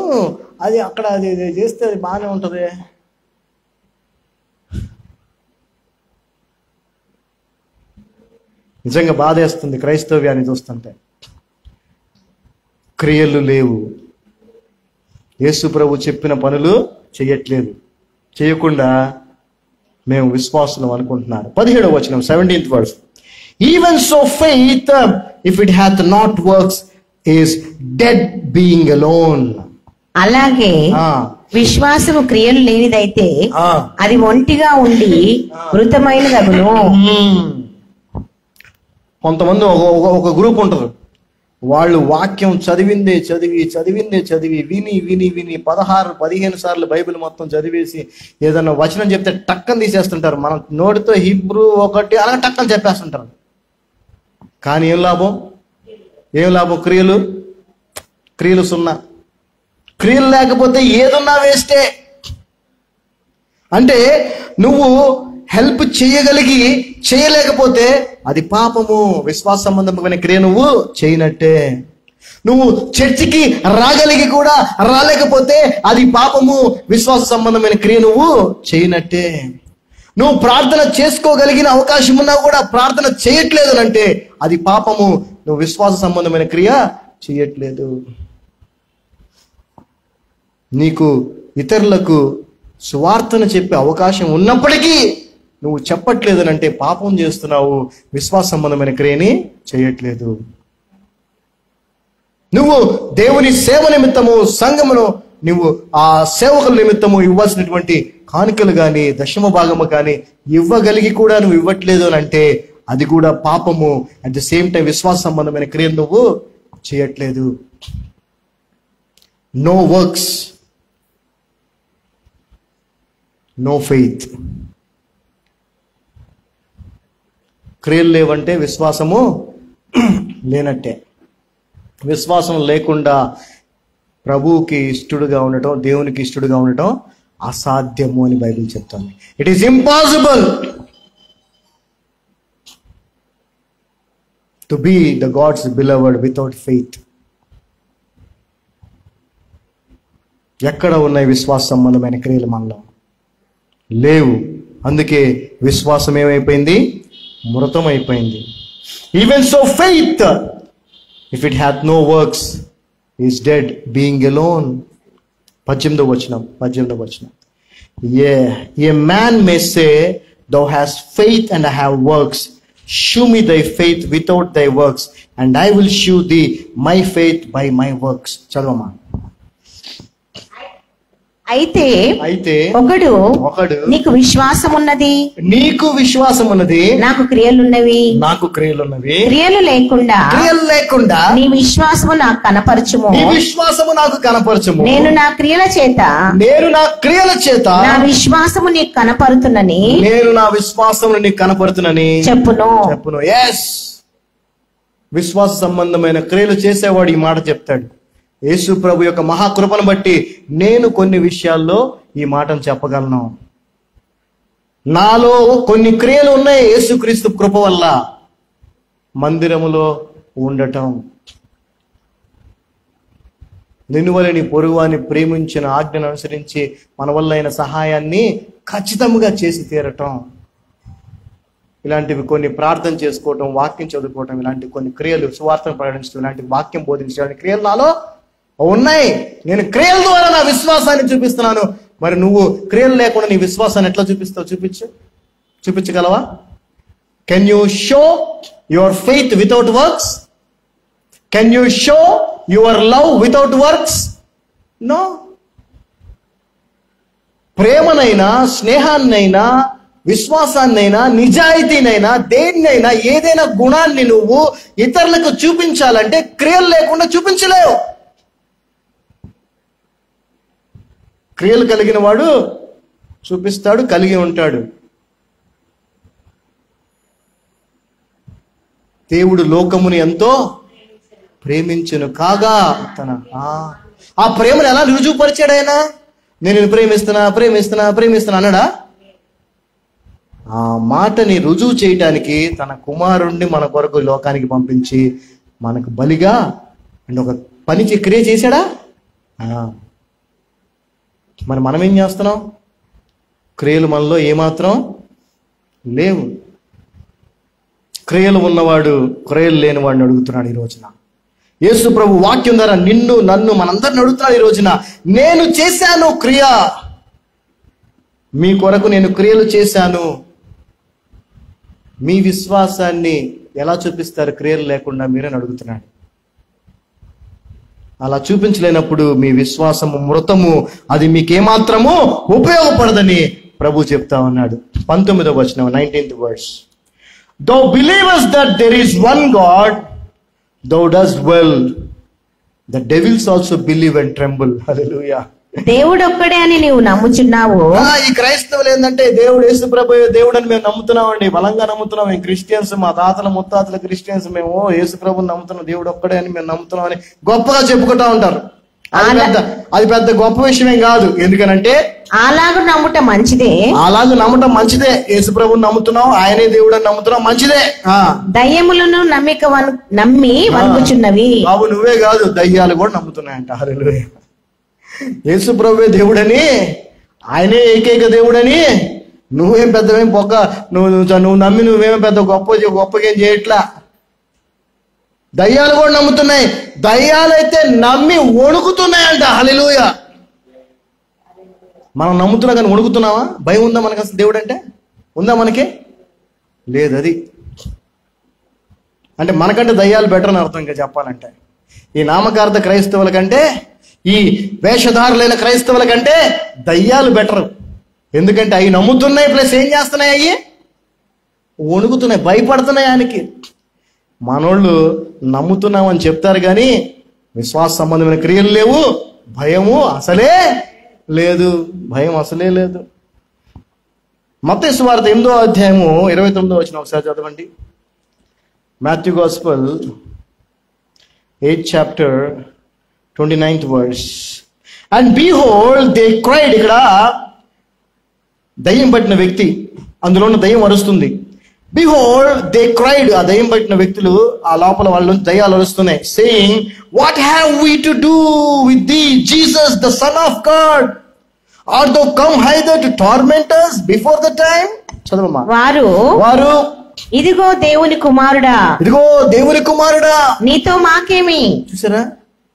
Speaker 1: అది అక్కడ అది చేస్తే అది బాగానే ఉంటుంది. నిజంగా బాధేస్తుంది క్రైస్తవ్యాన్ని చూస్తుంటే. క్రియలు లేవు, యేసు ప్రభు చెప్పిన పనులు చేయట్లేదు, చేయకుండా మేము విశ్వాసులం అనుకుంటున్నారు. 17వ వచనం, 17th verse. Even so faith, if it hath not works, is dead being alone.
Speaker 2: అలాగే విశ్వాసము క్రియలు లేనిదైతే అది ఒంటిగా ఉండి మృతమైనదగును.
Speaker 1: కొంతమంది ఒక గ్రూప్ ఉంటారు, వాళ్ళు వాక్యం చదివిందే చదివి విని 16-15 సార్లు బైబిల్ మొత్తం చదివేసి ఏదన్నా వచనం చెప్తే టక్కని తీసేస్తుంటారు. మనం నోటితో హిబ్రూ ఒకటి అలా టక్కని చెప్పేస్తుంటారు. కానీ ఏం లాభం? క్రియలు సున్నా. క్రియలు లేకపోతే ఏదున్నా వేస్టే. అంటే నువ్వు హెల్ప్ చేయలేకపోతే అది పాపము. విశ్వాస సంబంధమైన క్రియ నువ్వు చేయనట్టే. నువ్వు చర్చికి రాగలిగి కూడా రాలేకపోతే అది పాపము. విశ్వాస సంబంధమైన క్రియ నువ్వు చేయనట్టే. నువ్వు ప్రార్థన చేసుకోగలిగిన అవకాశం ఉన్నా కూడా ప్రార్థన చేయట్లేదు అంటే అది పాపము. నువ్వు విశ్వాస సంబంధమైన క్రియ చేయట్లేదు. నీకు ఇతరులకు సువార్తను చెప్పే అవకాశం ఉన్నప్పటికీ నువ్వు చెప్పట్లేదనంటే పాపం చేస్తున్నావు, విశ్వాస సంబంధమైన క్రియని చేయట్లేదు. నువ్వు దేవుని సేవ నిమిత్తము సంఘమును నువ్వు ఆ సేవకుల నిమిత్తము ఇవ్వాల్సినటువంటి కానుకలు కానీ దశమ భాగము కానీ ఇవ్వగలిగి కూడా నువ్వు ఇవ్వట్లేదు అని అంటే అది కూడా పాపము. అట్ ద సేమ్ టైం విశ్వాస సంబంధమైన క్రియలు నువ్వు చేయట్లేదు. No works, no faith. క్రియలు లేవంటే విశ్వాసము లేనట్టే. విశ్వాసం లేకుండా ప్రభువుకి ఇష్టడుగా ఉండటం, దేవునికి ఇష్టడుగా ఉండటం అసాధ్యము అని బైబిల్ చెప్తుంది. It is impossible to be the God's beloved without faith. ఎక్కడ ఉన్నాయి విశ్వాస సంబంధమైన క్రియలు? మనలో లేవు. అందుకే విశ్వాసం ఏమైపోయింది? మృతం అయిపోయింది. Even so faith, if it hath no works, is dead being alone. 18వ వచనం. A man may say, thou hast faith and I have works. Shew me thy faith without thy works, and I will shew thee my faith by my works. చదవమా.
Speaker 2: అయితే ఒకడు నీకు విశ్వాసం ఉన్నది,
Speaker 1: నీకు విశ్వాసం ఉన్నది,
Speaker 2: నాకు క్రియలున్నవి, క్రియలు లేకుండా నీ విశ్వాసము నాకు కనపరచుము, నేను నా క్రియల చేత నా విశ్వాసము నీకు కనపరుతున్నని చెప్పును.
Speaker 1: విశ్వాస సంబంధమైన క్రియలు చేసేవాడు ఈ మాట చెప్తాడు. యేసు ప్రభు యొక్క మహాకృపను బట్టి నేను కొన్ని విషయాల్లో ఈ మాటను చెప్పగలను. నాలో కొన్ని క్రియలు ఉన్నాయి యేసుక్రీస్తు కృప వల్ల. మందిరములో ఉండటం, నిన్ను వలె నీ పొరుగువాని ప్రేమించిన ఆజ్ఞను అనుసరించి మన వల్ల అయిన సహాయాన్ని ఖచ్చితంగా చేసి తీరటం, ఇలాంటివి కొన్ని ప్రార్థన చేసుకోవటం, వాక్యం చదువుకోవటం, ఇలాంటి కొన్ని క్రియలు, సువార్తను ప్రకటించడం, ఇలాంటి వాక్యం బోధించడానికి క్రియలు నాలో ఉన్నాయి. నేను క్రియల ద్వారా నా విశ్వాసాన్ని చూపిస్తున్నాను. మరి నువ్వు క్రియలు లేకుండా నీ విశ్వాసాన్ని ఎట్లా చూపిస్తావు? చూపించగలవా? Can you show your faith without works? Can you show your love without works? No. ప్రేమనైనా, స్నేహాన్నైనా, విశ్వాసాన్నైనా, నిజాయితీనైనా, దేన్నైనా, ఏదైనా గుణాన్ని నువ్వు ఇతరులకు చూపించాలంటే క్రియలు లేకుండా చూపించలేవు. క్రియలు కలిగిన వాడు చూపిస్తాడు, కలిగి ఉంటాడు. దేవుడు లోకముని ఎంతో ప్రేమించును కాగా ఆ ప్రేమను ఎలా రుజువుపరిచాడు ఆయన? నేను ప్రేమిస్తున్నా అన్నాడా? ఆ మాటని రుజువు చేయటానికి తన కుమారుణ్ణి మన కొరకు లోకానికి పంపించి మనకు బలిగా అంటే ఒక పని క్రియ చేశాడా? మరి మనం ఏం చేస్తున్నాం? క్రియలు మనలో ఏమాత్రం లేవు. క్రియలు ఉన్నవాడు క్రియలు లేని వాడిని అడుగుతున్నాడు ఈ రోజున. యేసు ప్రభు వాక్యం ద్వారా నిన్ను, నన్ను, మనందరిని అడుగుతున్నాడు ఈ రోజున. నేను చేశాను క్రియ, మీ కొరకు నేను క్రియలు చేశాను. మీ విశ్వాసాన్ని ఎలా చూపిస్తారు క్రియలు లేకుండా మీరని అడుగుతున్నాడు. అలా చూపించలేనప్పుడు మీ విశ్వాసము మృతము, అది మీకేమాత్రము ఉపయోగపడదని ప్రభు చెప్తా ఉన్నాడు. 19వ వచనం, 19th verse. Thou believest that there is one God, thou dost well. The devils also believe and tremble. Hallelujah.
Speaker 2: దేవుడు ఒక్కడే అని నీవు నమ్ముచున్నావు.
Speaker 1: ఈ క్రైస్తవులు ఏంటంటే దేవుడు యేసు ప్రభు దేవుడు అని మేము నమ్ముతున్నామండి, బలంగా నమ్ముతున్నాం. మేము క్రిస్టియన్స్, మా తాతల ముత్తాతల క్రిస్టియన్స్, మేము యేసు ప్రభుని నమ్ముతున్నాం, దేవుడు ఒక్కడే అని మేము నమ్ముతున్నాం అని గొప్పగా చెప్పుకుంటా ఉంటారు. అది పెద్ద గొప్ప విషయమేం కాదు. ఎందుకనంటే
Speaker 2: అలాగ నమ్ముట మంచిదే,
Speaker 1: యేసు ప్రభుని నమ్ముతున్నాం, ఆయనే దేవుడు అని నమ్ముతున్నాం, మంచిదే.
Speaker 2: దయ్యములను నమ్మి వణుకుచున్నవి.
Speaker 1: బాబు నువ్వే కాదు, దయ్యాలు కూడా నమ్ముతున్నాయంట. హల్లెలూయా. యేసు ప్రభువే దేవుడని, ఆయనే ఏకైక దేవుడని నువ్వేం పెద్దవేం నువ్వు నమ్మి నువ్వేమో పెద్ద గొప్పగా ఏం చేయట్లా. దయ్యాలు కూడా నమ్ముతున్నాయి. దయ్యాలైతే నమ్మి వణుకుతున్నాయంట. హల్లెలూయా. మనం నమ్ముతున్నా కానీ వణుకుతున్నావా? భయం ఉందా మనకు? అసలు దేవుడు అంటే ఉందా మనకి? లేదు. అది అంటే మనకంటే దయ్యాలు బెటర్ అని అర్థం. ఇంకా చెప్పాలంటే ఈ నామకార్థ క్రైస్తవుల కంటే, ఈ వేషధారులైన క్రైస్తవుల కంటే దయ్యాలు బెటర్. ఎందుకంటే అవి నమ్ముతున్నాయి, ప్లస్ ఏం చేస్తున్నాయి? అవి వణుకుతున్నాయి, భయపడుతున్నాయి ఆయనకి. మనోళ్ళు నమ్ముతున్నామని చెప్తారు కానీ విశ్వాస సంబంధమైన క్రియలు లేవు, భయము అసలే లేదు. మత్తయి సువార్త 8వ అధ్యాయము 29వ వచనం ఒకసారి చదవండి. Matthew gospel 8th chapter 29th verse. And behold, they cried. ఇక్కడ దయ్యం పట్టిన వ్యక్తి, అందులో ఉన్న దయ్యం అరుస్తుంది. Behold, they cried. ఆ దయ్యం పట్టిన వ్యక్తులు, ఆ లోపల వాళ్ళు దయ్యాలు అరుస్తున్నాయి. Saying, what have we to do with thee, Jesus, the Son of God? Art thou come hither to torment us before the time? చదవమ్మా. వారు
Speaker 2: ఇదిగో దేవుని కుమారుడా, నీతో మాకేమి?
Speaker 1: చూసారా,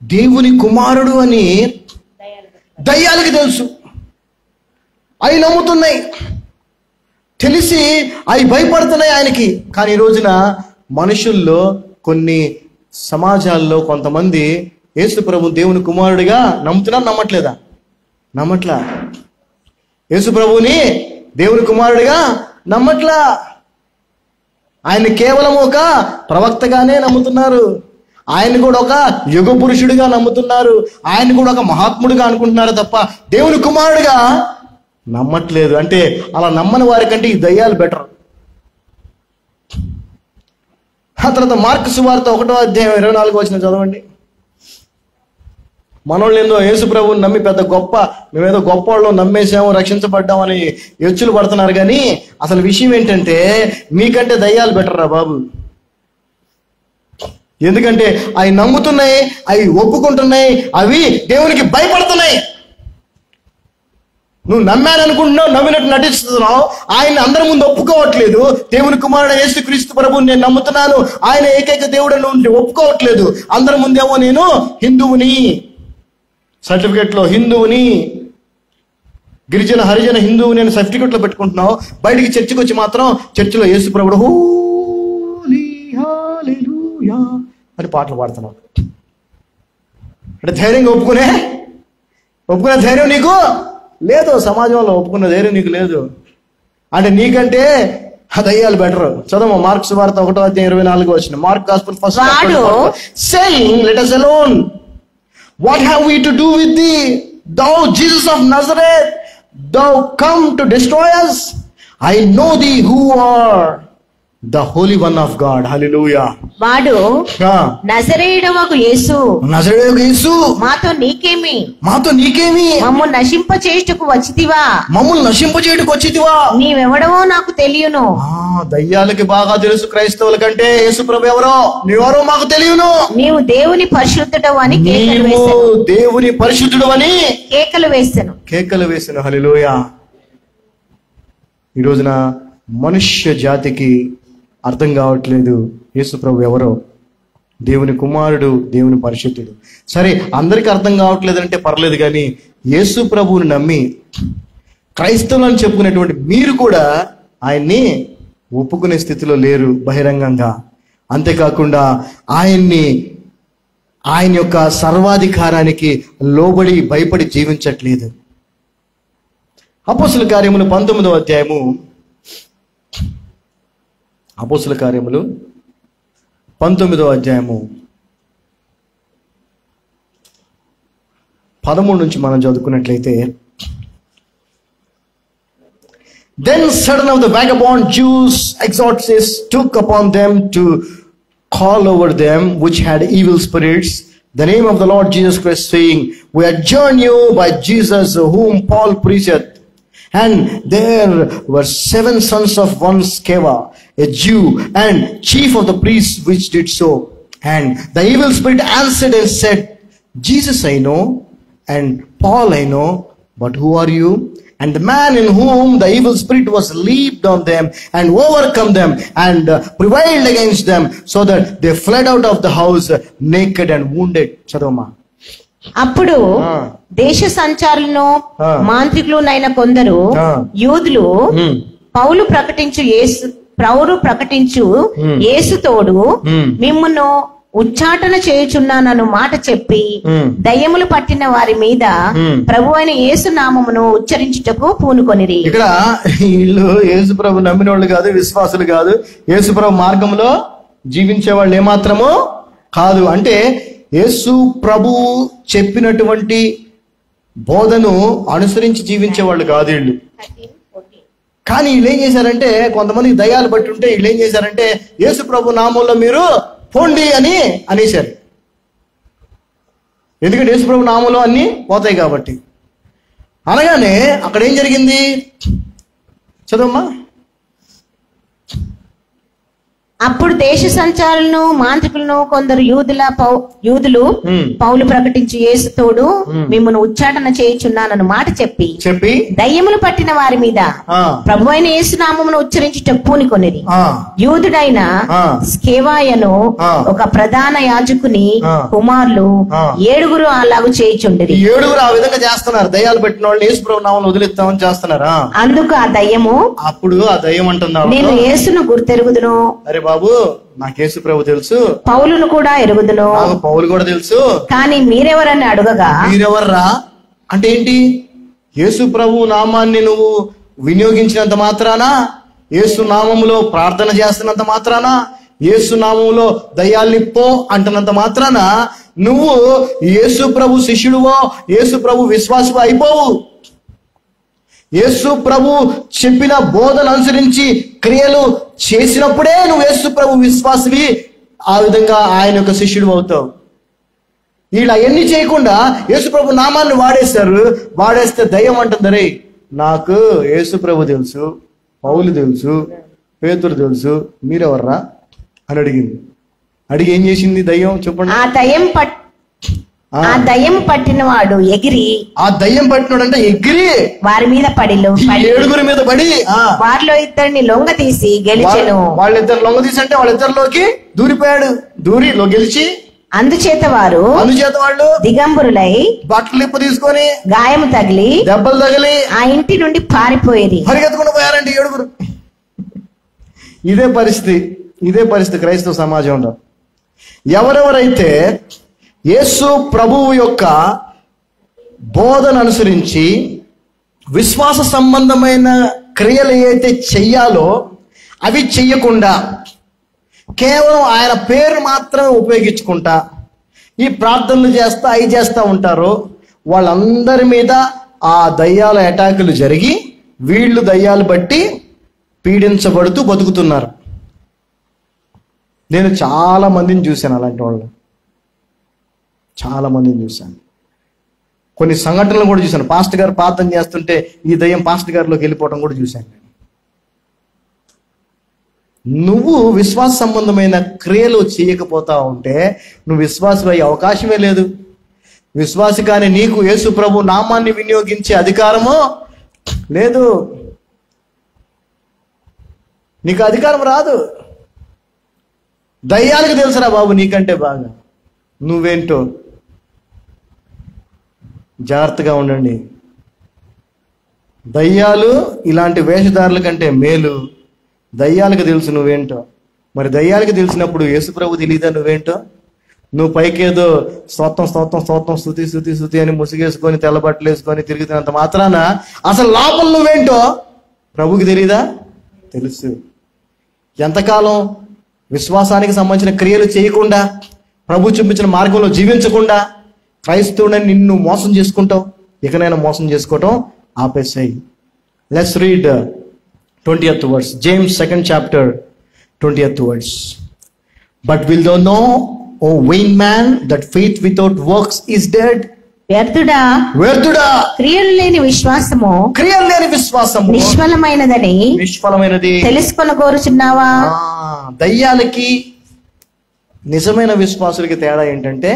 Speaker 1: దేవుని కుమారుడు అని దయ్యాలకి తెలుసు, అవి నమ్ముతున్నాయి, తెలిసి అవి భయపడుతున్నాయి ఆయనకి. కానీ ఈ రోజున మనుషుల్లో, కొన్ని సమాజాల్లో కొంతమంది యేసు ప్రభు దేవుని కుమారుడిగా నమ్ముతున్నారు, నమ్మట్లేదా? నమ్మట్లా. యేసు ప్రభువుని దేవుని కుమారుడిగా నమ్మట్లా. ఆయన్ని కేవలం ఒక ప్రవక్తగానే నమ్ముతున్నారు. ఆయన్ని కూడా ఒక యుగ పురుషుడిగా నమ్ముతున్నారు. ఆయన్ని కూడా ఒక మహాత్ముడిగా అనుకుంటున్నారు తప్ప దేవుని కుమారుడిగా నమ్మట్లేదు. అంటే అలా నమ్మని వారికంటే ఈ దయ్యాలు బెటర్. ఆ తర్వాత మార్కు సువార్త 1:24 చదవండి. మనోళ్ళు ఏందో యేసు ప్రభువుని నమ్మి పెద్ద గొప్ప, మేమేదో గొప్ప వాళ్ళు నమ్మేసాము, రక్షించబడ్డామని ఎచ్చులు పడుతున్నారు. కానీ అసలు విషయం ఏంటంటే మీకంటే దయ్యాలు బెటర్ రా బాబు. ఎందుకంటే అవి నమ్ముతున్నాయి, అవి ఒప్పుకుంటున్నాయి, అవి దేవునికి భయపడుతున్నాయి. నువ్వు నమ్మాననుకుంటున్నావు, నమ్మినట్టు నటిస్తున్నావు, ఆయన అందరి ముందు ఒప్పుకోవట్లేదు. దేవుని కుమారుడు యేసుక్రీస్తు ప్రభువుని నేను నమ్ముతున్నాను, ఆయన ఏకైక దేవుడు నువ్వు ఒప్పుకోవట్లేదు. అందరి ముందేమో నేను హిందువుని, సర్టిఫికెట్లో హిందువుని, గిరిజన హరిజన హిందువు నేను సర్టిఫికెట్లో పెట్టుకుంటున్నావు. బయటికి చర్చికి వచ్చి మాత్రం చర్చిలో యేసు ప్రభుడు హోలీ హల్లెలూయా అని పాటలు పాడుతున్నావు. అంటే ధైర్యంగా ఒప్పుకునే ధైర్యం నీకు లేదు. సమాజంలో ఒప్పుకున్న ధైర్యం నీకు లేదు. అంటే నీకంటే దయ్యాలు బెటర్. చదవ మార్కు సువార్త 1:24. Mark gospel first saying, let us alone. What have we to do with thee, thou Jesus of Nazareth? Thou come to destroy us? I know thee who are the Holy One of God. Hallelujah.
Speaker 2: వాడు నజరేయుడవగు యేసు, మాతో నీకేమి మమ్మల్ని నశింపచేయుటకు వచ్చితివా? నీవెవడవో నాకు తెలియను.
Speaker 1: దయ్యాలకి బాగా తెలుసు క్రైస్తవుల కంటే యేసు ప్రభు ఎవరో, నీవెవరో మాకు తెలియను.
Speaker 2: నీవు దేవుని పరిశుద్ధుడవు అని కేకలు వేసెను.
Speaker 1: హల్లెలూయా. ఈ రోజున మనుష్య జాతికి అర్థం కావట్లేదు యేసు ప్రభు ఎవరో, దేవుని కుమారుడు, దేవుని పరిశుద్ధుడు. సరే, అందరికీ అర్థం కావట్లేదు అంటే పర్లేదు, కానీ యేసు ప్రభువుని నమ్మి క్రైస్తవులు అని చెప్పుకునేటువంటి మీరు కూడా ఆయన్ని ఒప్పుకునే స్థితిలో లేరు బహిరంగంగా. అంతేకాకుండా ఆయన యొక్క సర్వాధికారానికి లోబడి భయపడి జీవించట్లేదు. అపోస్తుల కార్యములు 19వ అధ్యాయము, అపోస్తుల కార్యములు 19వ అధ్యాయము 13 నుంచి మనం చదువుకున్నట్లయితే, Then certain of the vagabond Jews exorcists took upon them to call over them which had evil spirits the name of the Lord Jesus Christ, saying, We adjourn you by Jesus whom Paul preacheth. And there were 7 sons of one Sceva, a Jew, and chief of the priests which did so. And the evil spirit answered and said, Jesus I know, and Paul I know, but who are you? And the man in whom the evil spirit was leaped on them and overcome them and prevailed against them, so that they fled out of the house naked and wounded. Chadoma.
Speaker 2: అప్పుడు దేశ సంచారులను మాంత్రికులునైన కొందరు యూదులు పౌలు ప్రకటించు యేసు తోడు మిమ్మును ఉచ్చాటన చేయుచున్నానను మాట చెప్పి దయ్యములు పట్టిన వారి మీద ప్రభు అయిన యేసు నామమును ఉచ్చరించుటకు పూనుకొనిరి.
Speaker 1: ఇక్కడ వీళ్ళు యేసు ప్రభు నమ్మిన వాళ్ళు కాదు, విశ్వాసులు కాదు, యేసు ప్రభు మార్గంలో జీవించే వాళ్ళు ఏమాత్రమో కాదు. అంటే యేసు ప్రభు చెప్పినటువంటి బోధను అనుసరించి జీవించే వాళ్ళు కాదు వీళ్ళు. కానీ వీళ్ళు ఏం చేశారంటే, కొంతమందికి దయ్యాలు బట్టి ఉంటే వీళ్ళు ఏం చేశారంటే, యేసు ప్రభు నామంలో మీరు పోండి అని అనేశారు. ఎందుకంటే యేసు ప్రభు నామంలో అన్ని పోతాయి కాబట్టి. అనగానే అక్కడ ఏం జరిగింది చదవమ్మా.
Speaker 2: అప్పుడు దేశ సంచారులను మాంత్రికులను కొందరు యూదులు పౌలు ప్రకటించి యేసు తోడు మిమ్మల్ని ఉచ్చాటన చేయుచున్నానను మాట చెప్పి దయ్యములు పట్టిన వారి మీద ప్రభు అయిన యేసు నామమును ఉచ్చరించుట పూనుకొనిరి. యూదుడైన స్కేవాయను ఒక ప్రధాన యాజకుని కుమారులు 7 అలాగు చేయుచుండిరి.
Speaker 1: 7 ఆ విధంగా చేస్తున్నారు. దయ్యాలు పెట్టిన వాళ్ళు యేసు ప్రభు నామమును వదిలిస్తామని చేస్తున్నారా?
Speaker 2: అందుకు ఆ దయ్యము,
Speaker 1: అప్పుడు ఆ దయ్యం అంటున్నా,
Speaker 2: నేను యేసును గుర్తెరుగుదును.
Speaker 1: అరే బాబు, నాకు యేసు ప్రభు తెలుసు,
Speaker 2: పౌలును కూడా ఎరుగుదును,
Speaker 1: పౌలు కూడా తెలుసు,
Speaker 2: కానీ మీరెవరని అడగగా,
Speaker 1: మీరెవర్రా అంటే ఏంటి? యేసు ప్రభు నామాన్ని నువ్వు వినియోగించినంత మాత్రాన, యేసు నామములో ప్రార్థన చేస్తున్నంత మాత్రాన, యేసు నామములో దయ్యాల్ని పో అంటున్నంత మాత్రాన నువ్వు యేసు ప్రభు శిష్యుడువో, యేసు ప్రభు విశ్వాసువో అయిపోవు. యేసు ప్రభు చెప్పిన బోధన అనుసరించి క్రియలు చేసినప్పుడే నువ్వు యేసు ప్రభు విశ్వాసివి, ఆ విధంగా ఆయన యొక్క శిష్యుడు అవుతావు. వీళ్ళు అవన్నీ చేయకుండా యేసు ప్రభు నామాన్ని వాడేస్తే దయ్యం అంటుంది, రే నాకు యేసు ప్రభు తెలుసు, పౌలు తెలుసు, పేతురు తెలుసు, మీరెవర్రా అని అడిగింది. అడిగి ఏం చేసింది దయ్యం? చెప్పండి.
Speaker 2: ఆ దయ్యం పట్టినవాడు ఎగిరి,
Speaker 1: ఆ దయ్యం పట్టినవాడు అంటే ఎగిరి
Speaker 2: వారి మీద
Speaker 1: ఏడుగురి మీద పడి
Speaker 2: వారిలో ఇద్దరిని లొంగ తీసి గెలిచెను.
Speaker 1: వాళ్ళిద్దరు లొంగ తీసి అంటే వాళ్ళిద్దరిలోకి దూరిపోయాడు. దూరిలో గెలిచి అందుచేత వాళ్ళు
Speaker 2: దిగంబరులై
Speaker 1: బట్టలు ఇప్పు తీసుకొని
Speaker 2: గాయము తగిలి
Speaker 1: దెబ్బలు తగిలి
Speaker 2: ఆ ఇంటి నుండి పారిపోయేది.
Speaker 1: పరిగెత్తుకుంటూ పోయారండి ఏడుగురు. ఇదే పరిస్థితి క్రైస్తవ సమాజంలో. ఎవరెవరైతే యేసు ప్రభువు యొక్క బోధన అనుసరించి విశ్వాస సంబంధమైన క్రియలు ఏదైతే చెయ్యాలో అవి చెయ్యకుండా కేవలం ఆయన పేరు మాత్రమే ఉపయోగించుకుంటా ఈ ప్రార్థనలు చేస్తా అవి చేస్తూ ఉంటారో వాళ్ళందరి మీద ఆ దయ్యాల అటాకులు జరిగి వీళ్ళు దయ్యాలు బట్టి పీడించబడుతూ బతుకుతున్నారు. నేను చాలా మందిని చూశాను, అలాంటి వాళ్ళు చాలా మందిని చూశాను. కొన్ని సంఘటనలు కూడా చూశాను. పాస్టర్ గారు ప్రార్థన చేస్తుంటే ఈ దయ్యం పాస్టర్ గారిలోకి వెళ్ళిపోవడం కూడా చూశాను. నువ్వు విశ్వాస సంబంధమైన క్రియలు చేయకపోతా ఉంటే నువ్వు విశ్వాసి అయ్యే అవకాశమే లేదు. విశ్వాసి కానీ నీకు యేసు ప్రభు నామాన్ని వినియోగించే అధికారము లేదు. నీకు అధికారం రాదు. దయ్యాలకు తెలుసురా బాబు నీకంటే బాగా నువ్వేంటో. జాగ్రత్తగా ఉండండి. దయ్యాలు ఇలాంటి వేషధారుల కంటే మేలు. దయ్యాలకు తెలుసు నువ్వేంటో. మరి దయ్యాలకు తెలిసినప్పుడు యేసు ప్రభు తెలియదా నువ్వేంటో? నువ్వు పైకేదో స్తోత్రం స్తోత్రం స్తోత్రం స్తుతి స్తుతి స్తుతి అని ముసుగేసుకొని తెల్లబట్టలు వేసుకొని తిరుగుతున్నంత మాత్రాన అసలు లోపల నువ్వేంటో ప్రభుకి తెలియదా? తెలుసు. ఎంతకాలం విశ్వాసానికి సంబంధించిన క్రియలు చేయకుండా ప్రభు చూపించిన మార్గంలో జీవించకుండా క్రైస్తవుడని నిన్ను మోసం చేసుకుంటావు. ఇకనైనా మోసం చేసుకోవటం ఆపేసాయి. Let's read 20th verse, James 2nd chapter 20th verse. But will thou know, O vain man, that faith without works is dead?
Speaker 2: వ్యర్థుడా క్రియలు లేని విశ్వాసము నిష్ఫలమైనది తెలుసుకొనగోరుచున్నావా?
Speaker 1: దయ్యాలకి నిజమైన విశ్వాసులకి తేడా ఏంటంటే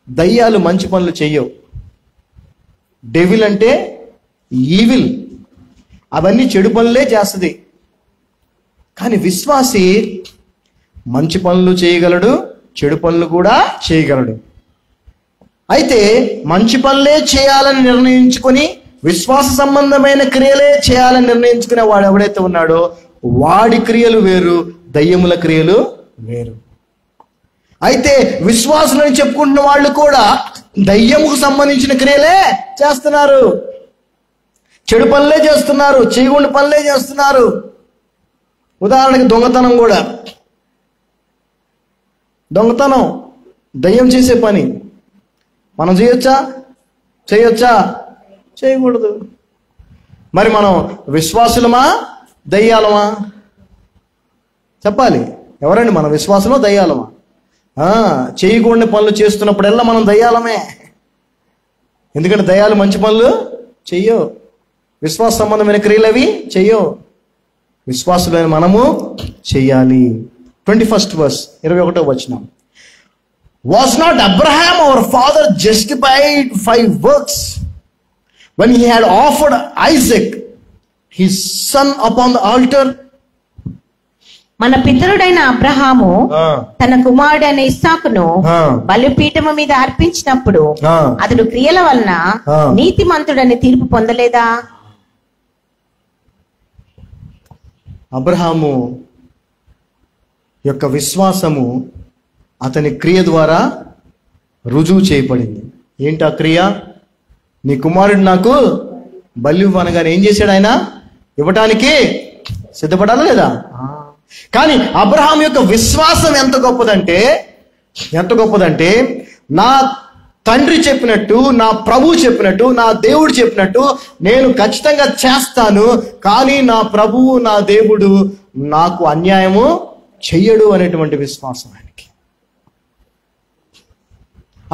Speaker 1: దయ్యాలు మంచి పనులు చెయ్యవు. డెవిల్ అంటే ఈవిల్, అవన్నీ చెడు పనులే చేస్తుంది. కానీ విశ్వాసి మంచి పనులు చేయగలడు, చెడు పనులు కూడా చేయగలడు. అయితే మంచి పనులే చేయాలని నిర్ణయించుకొని విశ్వాస సంబంధమైన క్రియలే చేయాలని నిర్ణయించుకునే వాడు ఎవడైతే ఉన్నాడో వాడి క్రియలు వేరు, దయ్యముల క్రియలు వేరు. అయితే విశ్వాసులని చెప్పుకుంటున్న వాళ్ళు కూడా దయ్యముకు సంబంధించిన క్రియలే చేస్తున్నారు, చెడు పనులే చేస్తున్నారు, చేయకుండా పనులే చేస్తున్నారు. ఉదాహరణకి దొంగతనం కూడా. దొంగతనం దయ్యం చేసే పని. మనం చేయొచ్చా? చేయకూడదు. మరి మనం విశ్వాసులమా దయ్యాలమా? చెప్పాలి. ఎవరండి మనం, విశ్వాసులో దయ్యాలమా? చేయకూడని పనులు చేస్తున్నప్పుడల్లా మనం దయ్యాలమే. ఎందుకంటే దయ్యాలు మంచి పనులు చెయ్యవు, విశ్వాస సంబంధమైన క్రియలు అవి చెయ్యవు. విశ్వాసులైన మనము చెయ్యాలి. 21st verse, 21వ వచనం. Was not Abraham our father justified by works when he had offered Isaac his son upon the altar?
Speaker 2: మన పితరుడైన అబ్రహాము తన కుమారుడైన ఇస్సాకును బలిపీఠము మీద అర్పించినప్పుడు అతడు క్రియల వలన నీతిమంతుడని తీర్పు పొందలేదా?
Speaker 1: అబ్రహాము యొక్క విశ్వాసము అతని క్రియ ద్వారా రుజువు చేయబడింది. ఏంటి ఆ క్రియ? నీ కుమారుడు నాకు బలి అనగానే ఏం చేశాడు ఆయన? ఇవ్వటానికి సిద్ధపడాలా లేదా? కానీ అబ్రహాం యొక్క విశ్వాసం ఎంత గొప్పదంటే నా తండ్రి చెప్పినట్టు, నా ప్రభువు చెప్పినట్టు, నా దేవుడు చెప్పినట్టు నేను ఖచ్చితంగా చేస్తాను, కానీ నా ప్రభువు నా దేవుడు నాకు అన్యాయము చెయ్యడు అనేటువంటి విశ్వాసం ఆయనకి.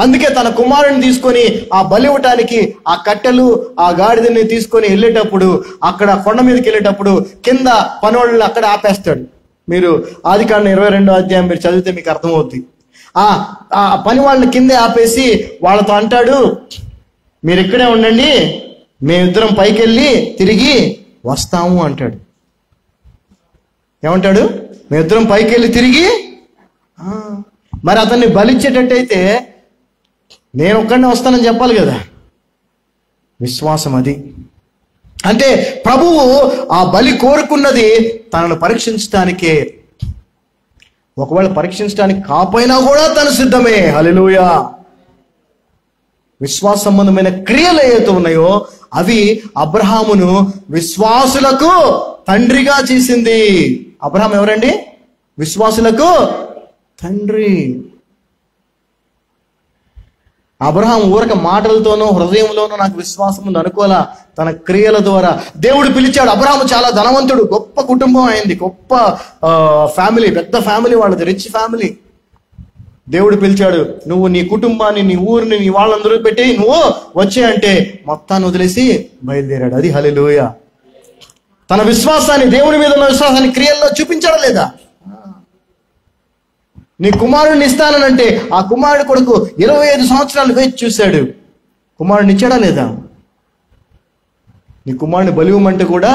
Speaker 1: అందుకే తన కుమారుని తీసుకొని ఆ బలి ఇవ్వటానికి ఆ కట్టెలు ఆ గాడిదని తీసుకొని వెళ్ళేటప్పుడు, అక్కడ కొండ మీదకి వెళ్ళేటప్పుడు కింద పనోళ్ళని అక్కడ ఆపేస్తాడు. మీరు ఆదికాండం 22వ అధ్యాయం మీరు చదివితే మీకు అర్థమవుతుంది. ఆ పని వాళ్ళని కిందే ఆపేసి వాళ్ళతో అంటాడు, మీరు ఇక్కడే ఉండండి, మేమిద్దరం పైకి వెళ్ళి తిరిగి వస్తాము అంటాడు. ఏమంటాడు? మేమిద్దరం పైకి వెళ్ళి తిరిగి. మరి అతన్ని బలిచ్చేటట్టయితే నేను ఒక్కడినే వస్తానని చెప్పాలి కదా. విశ్వాసం అది. అంటే ప్రభువు ఆ బలి కోరుకున్నది తనను పరీక్షించడానికే. ఒకవేళ పరీక్షించడానికి కాపోయినా కూడా తను సిద్ధమే. హల్లెలూయా. విశ్వాస సంబంధమైన క్రియలు ఏవైతే ఉన్నాయో అవి అబ్రహామును విశ్వాసులకు తండ్రిగా చేసింది. అబ్రహాం ఎవరండి? విశ్వాసులకు తండ్రి. అబ్రహాం ఊరక మాటలతోనో హృదయంలోనో నాకు విశ్వాసం ఉంది అనుకోలా, తన క్రియల ద్వారా దేవుడు పిలిచాడు. అబ్రహాము చాలా ధనవంతుడు, గొప్ప కుటుంబం అయింది, గొప్ప ఫ్యామిలీ, పెద్ద ఫ్యామిలీ వాళ్ళది, రిచ్ ఫ్యామిలీ. దేవుడు పిలిచాడు, నువ్వు నీ కుటుంబాన్ని, నీ ఊరిని, నీ వాళ్ళందరూ పెట్టి నువ్వు వచ్చే అంటే మొత్తాన్ని వదిలేసి బయలుదేరాడు. అది హల్లెలూయా. తన విశ్వాసాన్ని, దేవుని మీద ఉన్న విశ్వాసాన్ని క్రియల్లో చూపించాడా లేదా? నీ కుమారుడిని ఇస్తానంటే ఆ కుమారుడు కొడుకు 25 సంవత్సరాలు వేచి చూశాడు. కుమారుడిని ఇచ్చాడా లేదా? నీ కుమారుడిని బలివ్వమంటే కూడా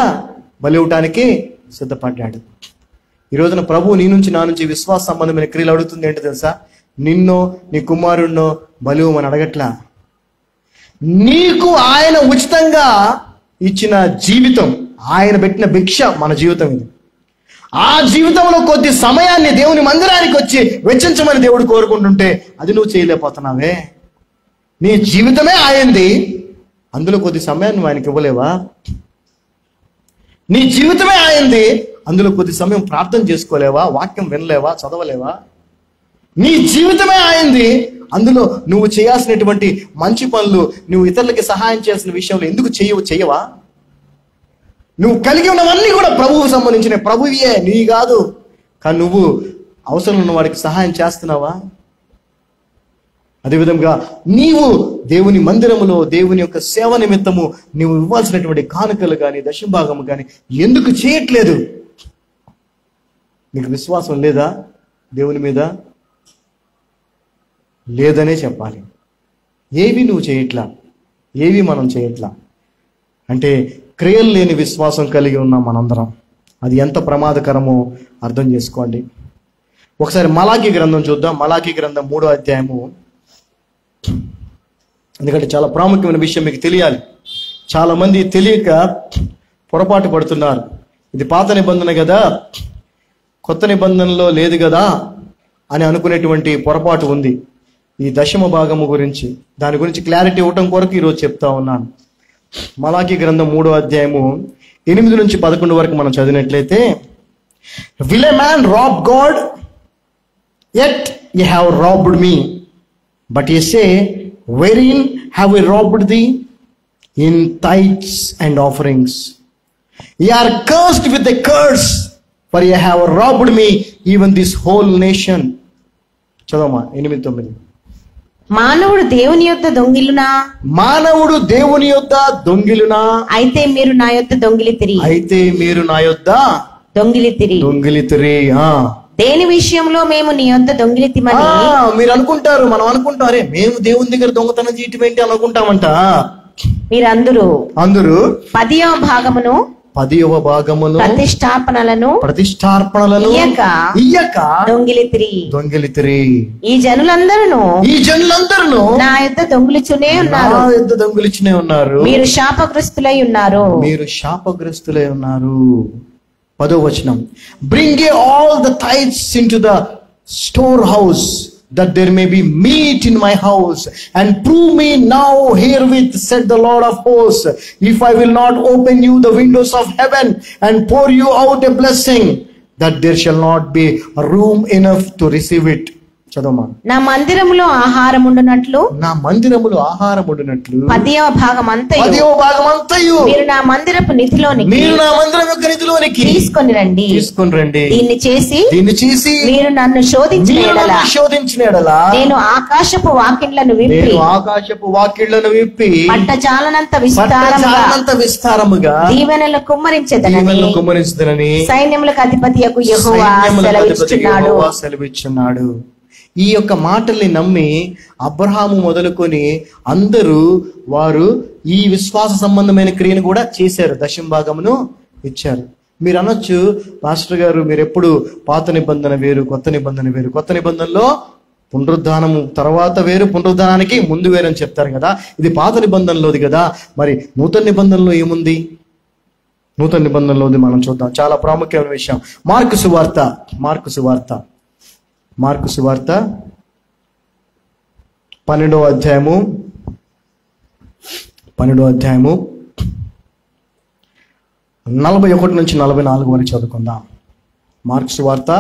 Speaker 1: బలివ్వటానికి సిద్ధపడ్డాడు. ఈ రోజున ప్రభువు నీ నుంచి, నా నుంచి విశ్వాస సంబంధమైన క్రియలు అడుగుతుంది ఏంటి తెలుసా? నిన్నో నీ కుమారుడినో బలివ్వమని అడగట్లా. నీకు ఆయన ఉచితంగా ఇచ్చిన జీవితం, ఆయన పెట్టిన భిక్ష మన జీవితం ఇది. ఆ జీవితంలో కొద్ది సమయాన్ని దేవుని మందిరానికి వచ్చి వెచ్చించమని దేవుడు కోరుకుంటుంటే అది నువ్వు చేయలేకపోతున్నావే. నీ జీవితమే ఆయనది, అందులో కొద్ది సమయాన్ని నువ్వు ఆయనకి ఇవ్వలేవా? నీ జీవితమే ఆయనది, అందులో కొద్ది సమయం ప్రార్థన చేసుకోలేవా? వాక్యం వినలేవా? చదవలేవా? నీ జీవితమే ఆయనది, అందులో నువ్వు చేయాల్సినటువంటి మంచి పనులు, నువ్వు ఇతరులకి సహాయం చేయాల్సిన విషయంలో ఎందుకు చేయవా? నువ్వు కలిగి ఉన్నవన్నీ కూడా ప్రభువుకు సంబంధించిన, ప్రభువే, నీ కాదు. కానీ నువ్వు అవసరం ఉన్న వాడికి సహాయం చేస్తున్నావా? అదేవిధంగా నీవు దేవుని మందిరములో దేవుని యొక్క సేవ నిమిత్తము నీవు ఇవ్వాల్సినటువంటి కానుకలు కానీ దశభాగము కానీ ఎందుకు చేయట్లేదు? నీకు విశ్వాసం లేదా దేవుని మీద? లేదనే చెప్పాలి. ఏవి నువ్వు చేయట్లా, ఏవి మనం చేయట్లా అంటే క్రియలు లేని విశ్వాసం కలిగి ఉన్నాం మనందరం. అది ఎంత ప్రమాదకరమో అర్థం చేసుకోండి. ఒకసారి మలాకీ గ్రంథం చూద్దాం. మలాకీ గ్రంథం 3వ అధ్యాయము. ఎందుకంటే చాలా ప్రాముఖ్యమైన విషయం మీకు తెలియాలి. చాలా మంది తెలియక పొరపాటు పడుతున్నారు. ఇది పాత నిబంధన కదా, కొత్త నిబంధనలో లేదు కదా అని అనుకునేటువంటి పొరపాటు ఉంది. ఈ దశమ భాగము గురించి, దాని గురించి క్లారిటీ ఇవ్వటం కొరకు ఈరోజు చెప్తా ఉన్నాను. మలాకీ గ్రంథం 3వ అధ్యాయము 8 నుంచి 11 వరకు మనం చదివినట్లయితే, will a man rob God, yet you have robbed me, but you say, wherein have we robbed thee? In tithes and offerings. Ye are cursed with a curse, for ye have robbed me, even this whole nation. చదవమా 8-9.
Speaker 2: మానవుడు దేవుని యొద్ద దొంగిలునా?
Speaker 1: మానవుడు దేవుని యొద్ద దొంగిలునా?
Speaker 2: అయితే మీరు నా యొద్ద దొంగిలితిరి.
Speaker 1: అయితే మీరు నా యొద్ద
Speaker 2: దొంగిలితిరి.
Speaker 1: దొంగిలితిరి.
Speaker 2: దేని విషయంలో మేము నీ యొద్ద దొంగిలితిమని
Speaker 1: మీరు అనుకుంటారు, మనం అనుకుంటాం, అరే మేము దేవుని దగ్గర దొంగతనం చేయటం ఏంటి అనుకుంటామంట.
Speaker 2: మీరందరూ 10వ భాగమును ప్రతిష్టార్పణలను ఇయ్యక దొంగిలితిరి. ఈ జనులందరూ నా యొద్ద దొంగిలిచునే ఉన్నారు. మీరు శాపగ్రస్తులై ఉన్నారు. 10వ వచనం, bring A all the tights into the store house
Speaker 1: that there may be meat in my house, and prove me now herewith, said the Lord of hosts, if I will not open you the windows of heaven and pour you out a blessing, that there shall not be room enough to receive it. చదవమా.
Speaker 2: నా మందిరములో ఆహారం ఉండునట్లు,
Speaker 1: నా మందిరములో ఆహారం ఉండునట్లు
Speaker 2: 10వ భాగం అంతయు మీరు నా మందిరపు నిధిలోనికి తీసుకొని రండి. దీన్ని చేసి మీరు నన్ను శోధించిన ఎడల నేను ఆకాశపు వాకిళ్లను విప్పి పట్టజాలనంత విస్తారముగా దీవెనలు కుమ్మరించెదనని సైన్యములకు అధిపతియగు యెహోవా
Speaker 1: సెలవిచ్చున్నాడు. ఈ యొక్క మాటల్ని నమ్మి అబ్రహాము మొదలుకొని అందరూ వారు ఈ విశ్వాస సంబంధమైన క్రియను కూడా చేశారు, దశమ భాగమును ఇచ్చారు. మీరు అనొచ్చు, పాస్టర్ గారు మీరు ఎప్పుడు పాత నిబంధన వేరు కొత్త నిబంధన వేరు, కొత్త నిబంధనలో పునరుద్ధానము తర్వాత వేరు పునరుద్ధానానికి ముందు వేరు అని చెప్తారు కదా, ఇది పాత నిబంధనలోది కదా, మరి నూతన నిబంధనలో ఏముంది? నూతన నిబంధనలోది మనం చూద్దాం, చాలా ప్రాముఖ్యమైన విషయం. మార్కు సువార్త 12వ అధ్యాయము 41 నుంచి 44 వరకు చదువుకుందాం. మార్కు సువార్త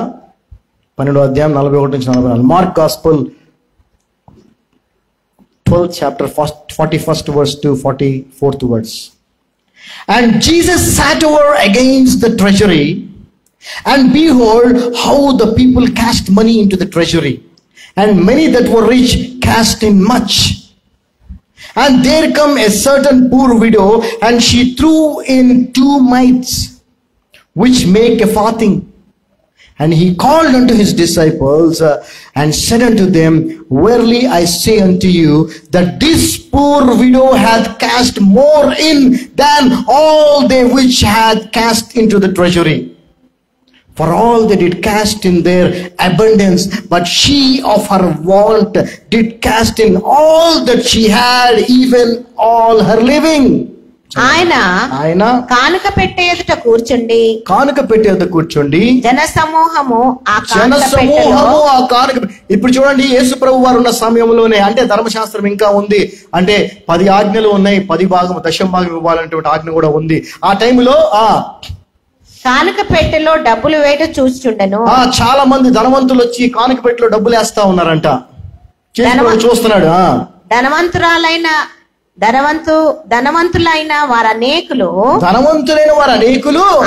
Speaker 1: 12వ అధ్యాయం 41 నుంచి 44. Mark gospel 12th chapter 41st verse to 44th verse. And Jesus sat over against the treasury, and behold, how the people cast money into the treasury, and many that were rich cast in much. And there come a certain poor widow, and she threw in 2 mites, which make a farthing. And he called unto his disciples and said unto them, verily I say unto you, that this poor widow hath cast more in than all they which had cast into the treasury. For all they did cast in their abundance, but she of her want did cast in all that she had, even all her living. ఆయన కానుక పెట్టే ఎదుట కూర్చుండి జన సమూహము ఆ కానుక. ఇప్పుడు చూడండి, యేసు ప్రభు వారు ఉన్న సమయంలోనే, అంటే ధర్మశాస్త్రం ఇంకా ఉంది, అంటే 10 ఆజ్ఞలు ఉన్నాయి, 10 భాగం దశమ భాగం ఇవ్వాలనేటువంటి ఆజ్ఞ కూడా ఉంది. ఆ టైంలో కానుక పెట్టెలో డబ్బులు వేట చూస్తుండెను. చాలా మంది ధనవంతులు వచ్చి కానుక పెట్టెలో డబ్బులు వేస్తా ఉన్నారంట, చూస్తున్నాడు. ధనవంతులైన వారు అనేకులు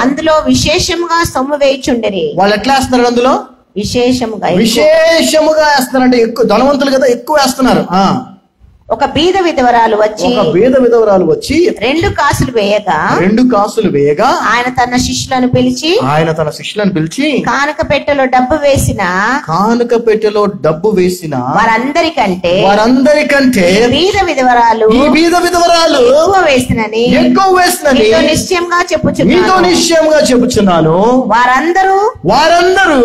Speaker 1: అందులో విశేషముగా సొమ్ము వేయుచుండెరి. వాళ్ళు ఎట్లా వేస్తున్నారు? అందులో విశేషముగా వేస్తున్నారంటే, ఎక్కువ ధనవంతులు కదా, ఎక్కువ వేస్తున్నారు. ఒక బీద విధవరాలు వచ్చి 2 కాసులు వేయగా ఆయన తన శిష్యులను పిలిచి కానుక పెట్టెలో డబ్బు వేసిన వారందరికంటే బీద విధవరాలు ఎక్కువ వేసినని నిశ్చయంగా చెప్పుచున్నాను. వారందరూ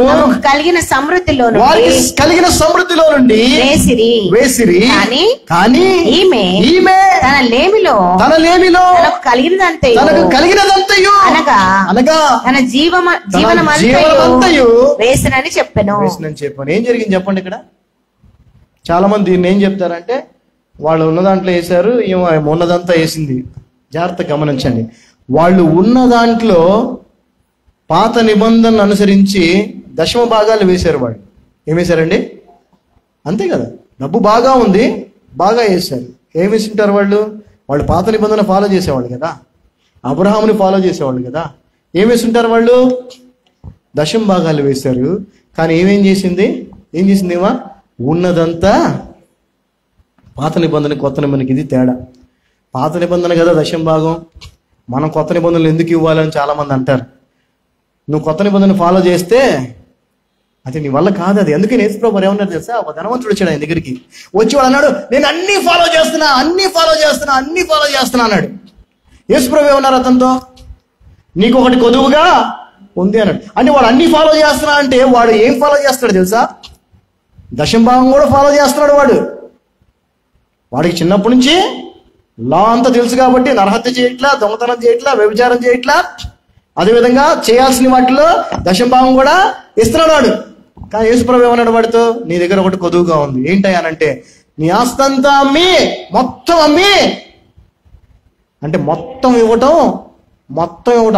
Speaker 1: కలిగిన సమృద్ధిలో నుండి వేసిరి. కానీ ఈమె తన లేమిలో కలిగినదంతయు అనగా తన జీవనమంతయు వేసినని చెప్పాను. ఏం జరిగింది చెప్పండి? ఇక్కడ చాలా మంది దీన్ని ఏం చెప్తారంటే, వాళ్ళు ఉన్న దాంట్లో వేశారు, ఉన్నదంతా వేసింది. జాగ్రత్త గమనించండి, వాళ్ళు ఉన్న దాంట్లో పాత నిబంధనలు అనుసరించి దశమ భాగాలు వేశారు. వాళ్ళు ఏం వేశారండి? అంతే కదా, డబ్బు బాగా ఉంది, బాగా వేశారు. ఏం వేసింటారు వాళ్ళు? పాత నిబంధన ఫాలో చేసేవాళ్ళు కదా, అబ్రహాముని ఫాలో చేసేవాళ్ళు కదా. ఏం వేసింటారు వాళ్ళు? దశమ భాగాలు వేశారు. కానీ ఏం చేసింది ఏమా? ఉన్నదంతా పాత నిబంధన కొత్త నిబంధనకి ఇది తేడా. పాత నిబంధన కదా దశమ భాగం, మనం కొత్త నిబంధనలు ఎందుకు ఇవ్వాలని చాలా మంది అంటారు. నువ్వు కొత్త నిబంధన ఫాలో చేస్తే అది నీ వల్ల కాదు. అది ఎందుకని యేసు ప్రభు ఏమన్నారు తెలుసా? ఒక ధనవంతుడు వచ్చాడు ఆయన దగ్గరికి. వచ్చి వాడు అన్నాడు, నేను అన్ని ఫాలో చేస్తున్నా అన్నాడు. యేసు ప్రభు ఏమన్నారు అతనితో? నీకు ఒకటి కొదువుగా ఉంది అన్నాడు. అంటే వాడు అన్ని ఫాలో చేస్తున్నా అంటే వాడు ఏం ఫాలో చేస్తాడు తెలుసా? దశమ భాగం కూడా ఫాలో చేస్తున్నాడు. వాడికి చిన్నప్పటి నుంచి లా అంతా తెలుసు కాబట్టి నరహత్య చేయట్లా, దొంగతనం చేయట్లా, వ్యభిచారం చేయట్లా, అదేవిధంగా చేయాల్సిన వాటిలో దశమ భాగం కూడా ఇస్తున్నాడు వాడు. కానీ యేసుప్రభు ఏమన్నాడు వాడితో? నీ దగ్గర ఒకటి కొదువుగా ఉంది. ఏంటయ్యానంటే, నీ ఆస్తంతా అమ్మి, మొత్తం అమ్మి, అంటే మొత్తం ఇవ్వటం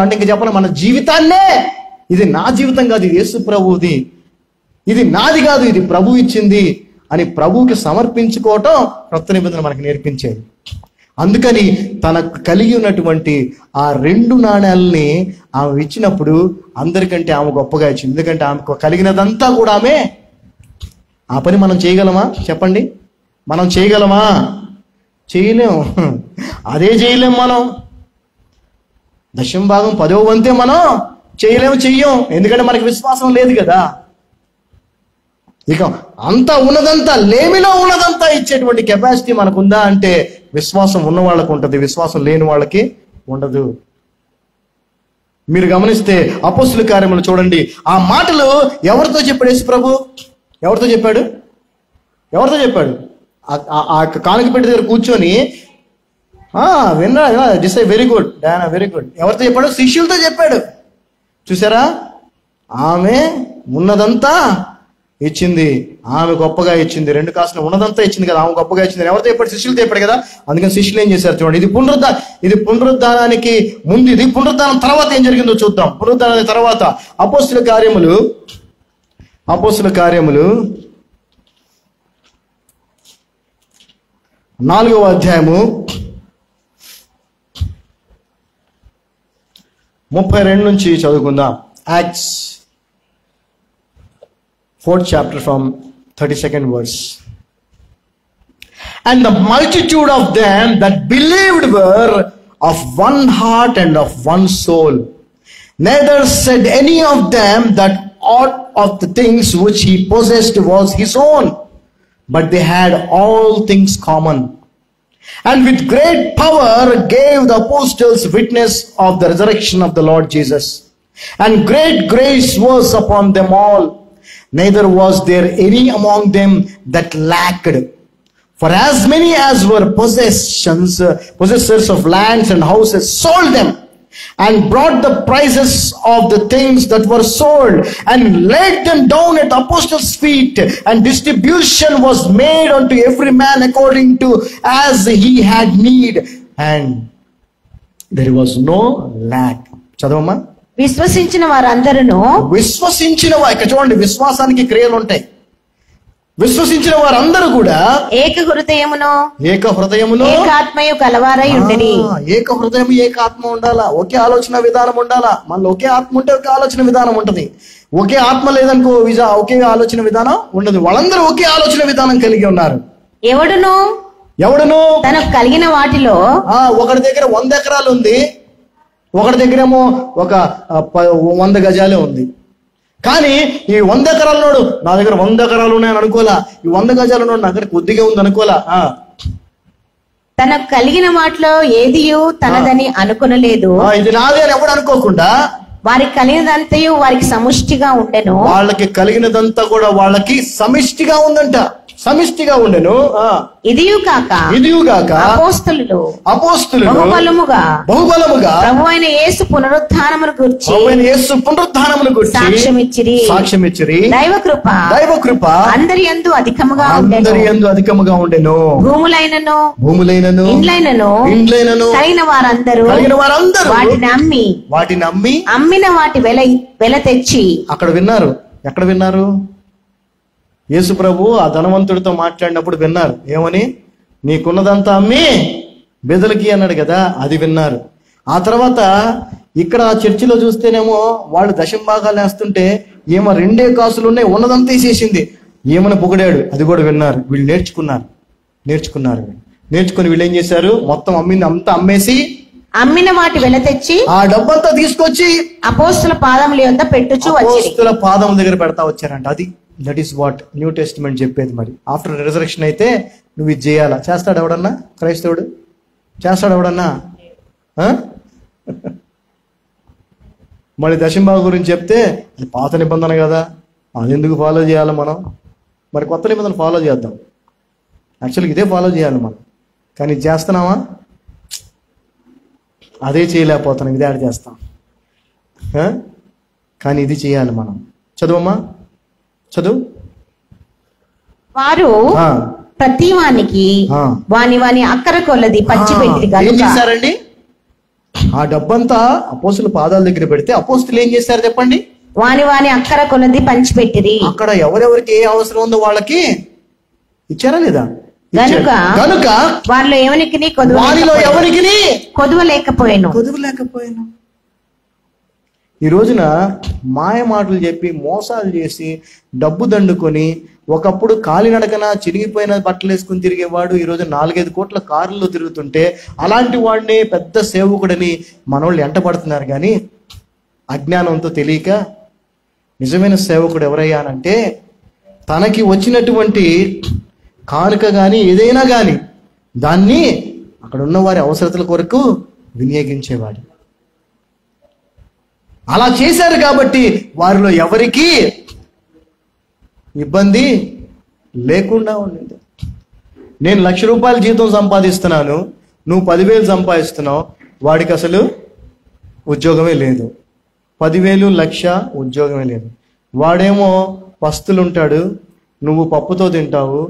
Speaker 1: అంటే ఇంక చెప్పాలి, మన జీవితాన్నే, ఇది నా జీవితం కాదు, ఇది యేసు ప్రభువుది, ఇది నాది కాదు, ఇది ప్రభు ఇచ్చింది అని ప్రభువుకి సమర్పించుకోవటం కొత్త నిబంధన మనకి నేర్పించేది. అందుకని తనకు కలిగి ఉన్నటువంటి ఆ 2 నాణ్యాలని ఆమె ఇచ్చినప్పుడు అందరికంటే ఆమె గొప్పగా ఇచ్చింది. ఎందుకంటే ఆమెకు కలిగినదంతా కూడా ఆమె. ఆ పని మనం చేయగలమా? చెప్పండి, మనం చేయగలమా? చేయలేము. అదే చేయలేము మనం. 10వ భాగం 10వ వంతే మనం చెయ్యం. ఎందుకంటే మనకి విశ్వాసం లేదు కదా. ఇక అంతా ఉన్నదంతా, లేమిలో ఉన్నదంతా ఇచ్చేటువంటి కెపాసిటీ మనకుందా అంటే విశ్వాసం ఉన్న వాళ్ళకు ఉంటుంది, విశ్వాసం లేని వాళ్ళకి ఉండదు. మీరు గమనిస్తే అపోస్తుల కార్యములు చూడండి, ఆ మాటలు ఎవరితో చెప్పాడు యేసు ప్రభు? ఎవరితో చెప్పాడు? ఆ కానుకపెట్టి దగ్గర కూర్చొని విన్నా, this I very good Diana, very good. ఎవరితో చెప్పాడు? శిష్యులతో చెప్పాడు. చూసారా, ఆమె ఉన్నదంతా ఇచ్చింది, ఆమె గొప్పగా ఇచ్చింది. 2 కాసులు ఉన్నదంతా ఇచ్చింది కదా, ఆమె గొప్పగా ఇచ్చింది. ఎవరితో చెప్పాడు? శిష్యులతో చెప్పాడు కదా. అందుకని శిష్యులు ఏం చేశారు చూడండి. ఇది పునరుద్ధానానికి ముందు, ఇది పునరుద్ధానం తర్వాత ఏం జరిగిందో చూద్దాం. పునరుద్ధానానికి తర్వాత అపోస్తుల కార్యములు 4వ అధ్యాయము 32 నుంచి చదువుకుందాం. Acts 4th chapter from 32nd verse. And the multitude of them that believed were of one heart and of one soul. Neither said any of them that aught of the things which he possessed was his own, but they had all things common. And with great power gave the apostles witness of the resurrection of the Lord Jesus. And great grace was upon them all. Neither was there any among them that lacked. For as many as were possessors of lands and houses sold them, and brought the prices of the things that were sold, and laid them down at the apostles' feet, and distribution was made unto every man according to as he had need, and there was no lack. చదవమ్మా.
Speaker 2: విశ్వసించిన వారందరూ,
Speaker 1: ఇక్కడ చూడండి, విశ్వాసానికి క్రియలు ఉంటాయి. విశ్వసించిన వారందరూ కూడా
Speaker 2: ఏక హృదయమును ఏకాత్మయు
Speaker 1: కలవారై ఉండిరి. ఏక హృదయం, ఏక ఆత్మ ఉండాలా, ఒకే ఆలోచన విధానం ఉండాలా. మనలో ఒకే ఆత్మ ఉంటే ఒకే ఆలోచన విధానం ఉంటది. ఒకే ఆత్మ లేదనుకో ఒకే ఆలోచన విధానం ఉండదు. వాళ్ళందరూ ఒకే ఆలోచన విధానం కలిగి ఉన్నారు. ఎవడును
Speaker 2: తనకు కలిగిన వాటిలో,
Speaker 1: ఒకటి దగ్గర 100 ఎకరాలు ఉంది, ఒకటి దగ్గరేమో ఒక 100 గజాలే ఉంది. కానీ ఈ 100 ఎకరాలనోడు నా దగ్గర 100 ఎకరాలు ఉన్నాయని అనుకోలా, ఈ 100 గజాలనోడు నా దగ్గర కొద్దిగా ఉంది అనుకోలా.
Speaker 2: తనకు కలిగిన వాటిలో ఏదియు తనదని అనుకొనలేదు.
Speaker 1: ఇది నాది అని ఎవడు అనుకోకుండా
Speaker 2: వారికి కలిగినదంతయు వారికి సమిష్టిగా ఉండెను.
Speaker 1: వాళ్ళకి కలిగినదంతా కూడా వాళ్ళకి సమిష్టిగా ఉందంట, సమిష్టిగా ఉండెను.
Speaker 2: ఇదియు కాక అపోస్తలులు బహుబలముగా ప్రభువైన యేసు పునరుత్థానమును గూర్చి
Speaker 1: సాక్ష్యమిచ్చిరి.
Speaker 2: దైవ కృప అందరి యందు అధికముగా
Speaker 1: ఉండెను. భూములైనను ఇండ్లైనను
Speaker 2: కలిగిన వారందరూ వాటిని అమ్మిన వాటి వెల తెచ్చి.
Speaker 1: అక్కడ విన్నారు. ఎక్కడ విన్నారు? యేసు ప్రభు ఆ ధనవంతుడితో మాట్లాడినప్పుడు విన్నారు. ఏమని? నీకున్నదంతా అమ్మి బెదలకి అన్నాడు కదా, అది విన్నారు. ఆ తర్వాత ఇక్కడ చర్చిలో చూస్తేనేమో వాళ్ళు 10వ భాగాలు వేస్తుంటే ఏమో 2 కాసులు ఉన్నాయి, ఉన్నదంతా తీసేసింది, ఏమని పొగిడాడు, అది కూడా విన్నారు. వీళ్ళు నేర్చుకుని వీళ్ళు ఏం చేశారు? మొత్తం అంతా అమ్మేసి
Speaker 2: అమ్మిన వాటి వెల తెచ్చి
Speaker 1: ఆ డబ్బంతా తీసుకొచ్చి
Speaker 2: అపోస్తుల పాదముల యొద్ద పెట్టుచు
Speaker 1: అపోస్తుల పాదం దగ్గర పెడతా వచ్చారంట. అది that is what new testament చెప్పేది. మరి ఆఫ్టర్ రిజరెక్షన్ అయితే నువ్వు ఇది చేయాలా? చేస్తాడు ఎవడన్నా? క్రైస్తవుడు చేస్తాడు ఎవడన్నా? మళ్ళీ 10వ భాగం గురించి చెప్తే అది పాత నిబంధన కదా, అది ఎందుకు ఫాలో చేయాలి మనం? మరి కొత్త నిబంధన ఫాలో చేద్దాం. యాక్చువల్గా ఇదే ఫాలో చేయాలి మనం, కానీ చేస్తున్నామా? అదే చేయలేకపోతున్నాం, ఇదే ఆడ చేస్తాం. కానీ ఇది చేయాలి మనం. చదువమ్మా, చదువు.
Speaker 2: వారు ప్రతి వానికి వాని అక్కర కొలది పంచిపెట్టి
Speaker 1: ఏం చేశారండి? ఆ డబ్బంతా అపోస్తుల పాదాల దగ్గర పెడితే అపోస్తులు ఏం చేశారు చెప్పండి?
Speaker 2: వాని అక్కర కొలది పంచిపెట్టిరి.
Speaker 1: అక్కడ ఎవరెవరికి ఏ అవసరం ఉందో వాళ్ళకి ఇచ్చారా లేదా? కనుక
Speaker 2: వారిలో ఎవరికి
Speaker 1: కొదువలేకపోయాను. ఈ రోజున మాయ మాటలు చెప్పి మోసాలు చేసి డబ్బు దండుకొని, ఒకప్పుడు కాలినడకన చిరిగిపోయిన బట్టలు వేసుకుని తిరిగేవాడు ఈ రోజు 4-5 కోట్ల కారుల్లో తిరుగుతుంటే అలాంటి వాడిని పెద్ద సేవకుడని మనోళ్ళు ఎంటపడుతున్నారు. కానీ అజ్ఞానంతో తెలియక నిజమైన సేవకుడు ఎవరయ్యానంటే తనకి వచ్చినటువంటి కానుక కానీ ఏదైనా కానీ దాన్ని అక్కడ ఉన్న వారి అవసరతల కొరకు వినియోగించేవాడు. అలా చేశారు కాబట్టి వారిలో ఎవరికీ ఇబ్బంది లేకుండా ఉండింది. నేను 1,00,000 రూపాయల జీతం సంపాదిస్తున్నాను, నువ్వు 10,000 సంపాదిస్తున్నావు, వాడికి అసలు ఉద్యోగమే లేదు. 10,000 1,00,000 ఉద్యోగమే లేదు. వాడేమో పస్తులుంటాడు, నువ్వు పప్పుతో తింటావు,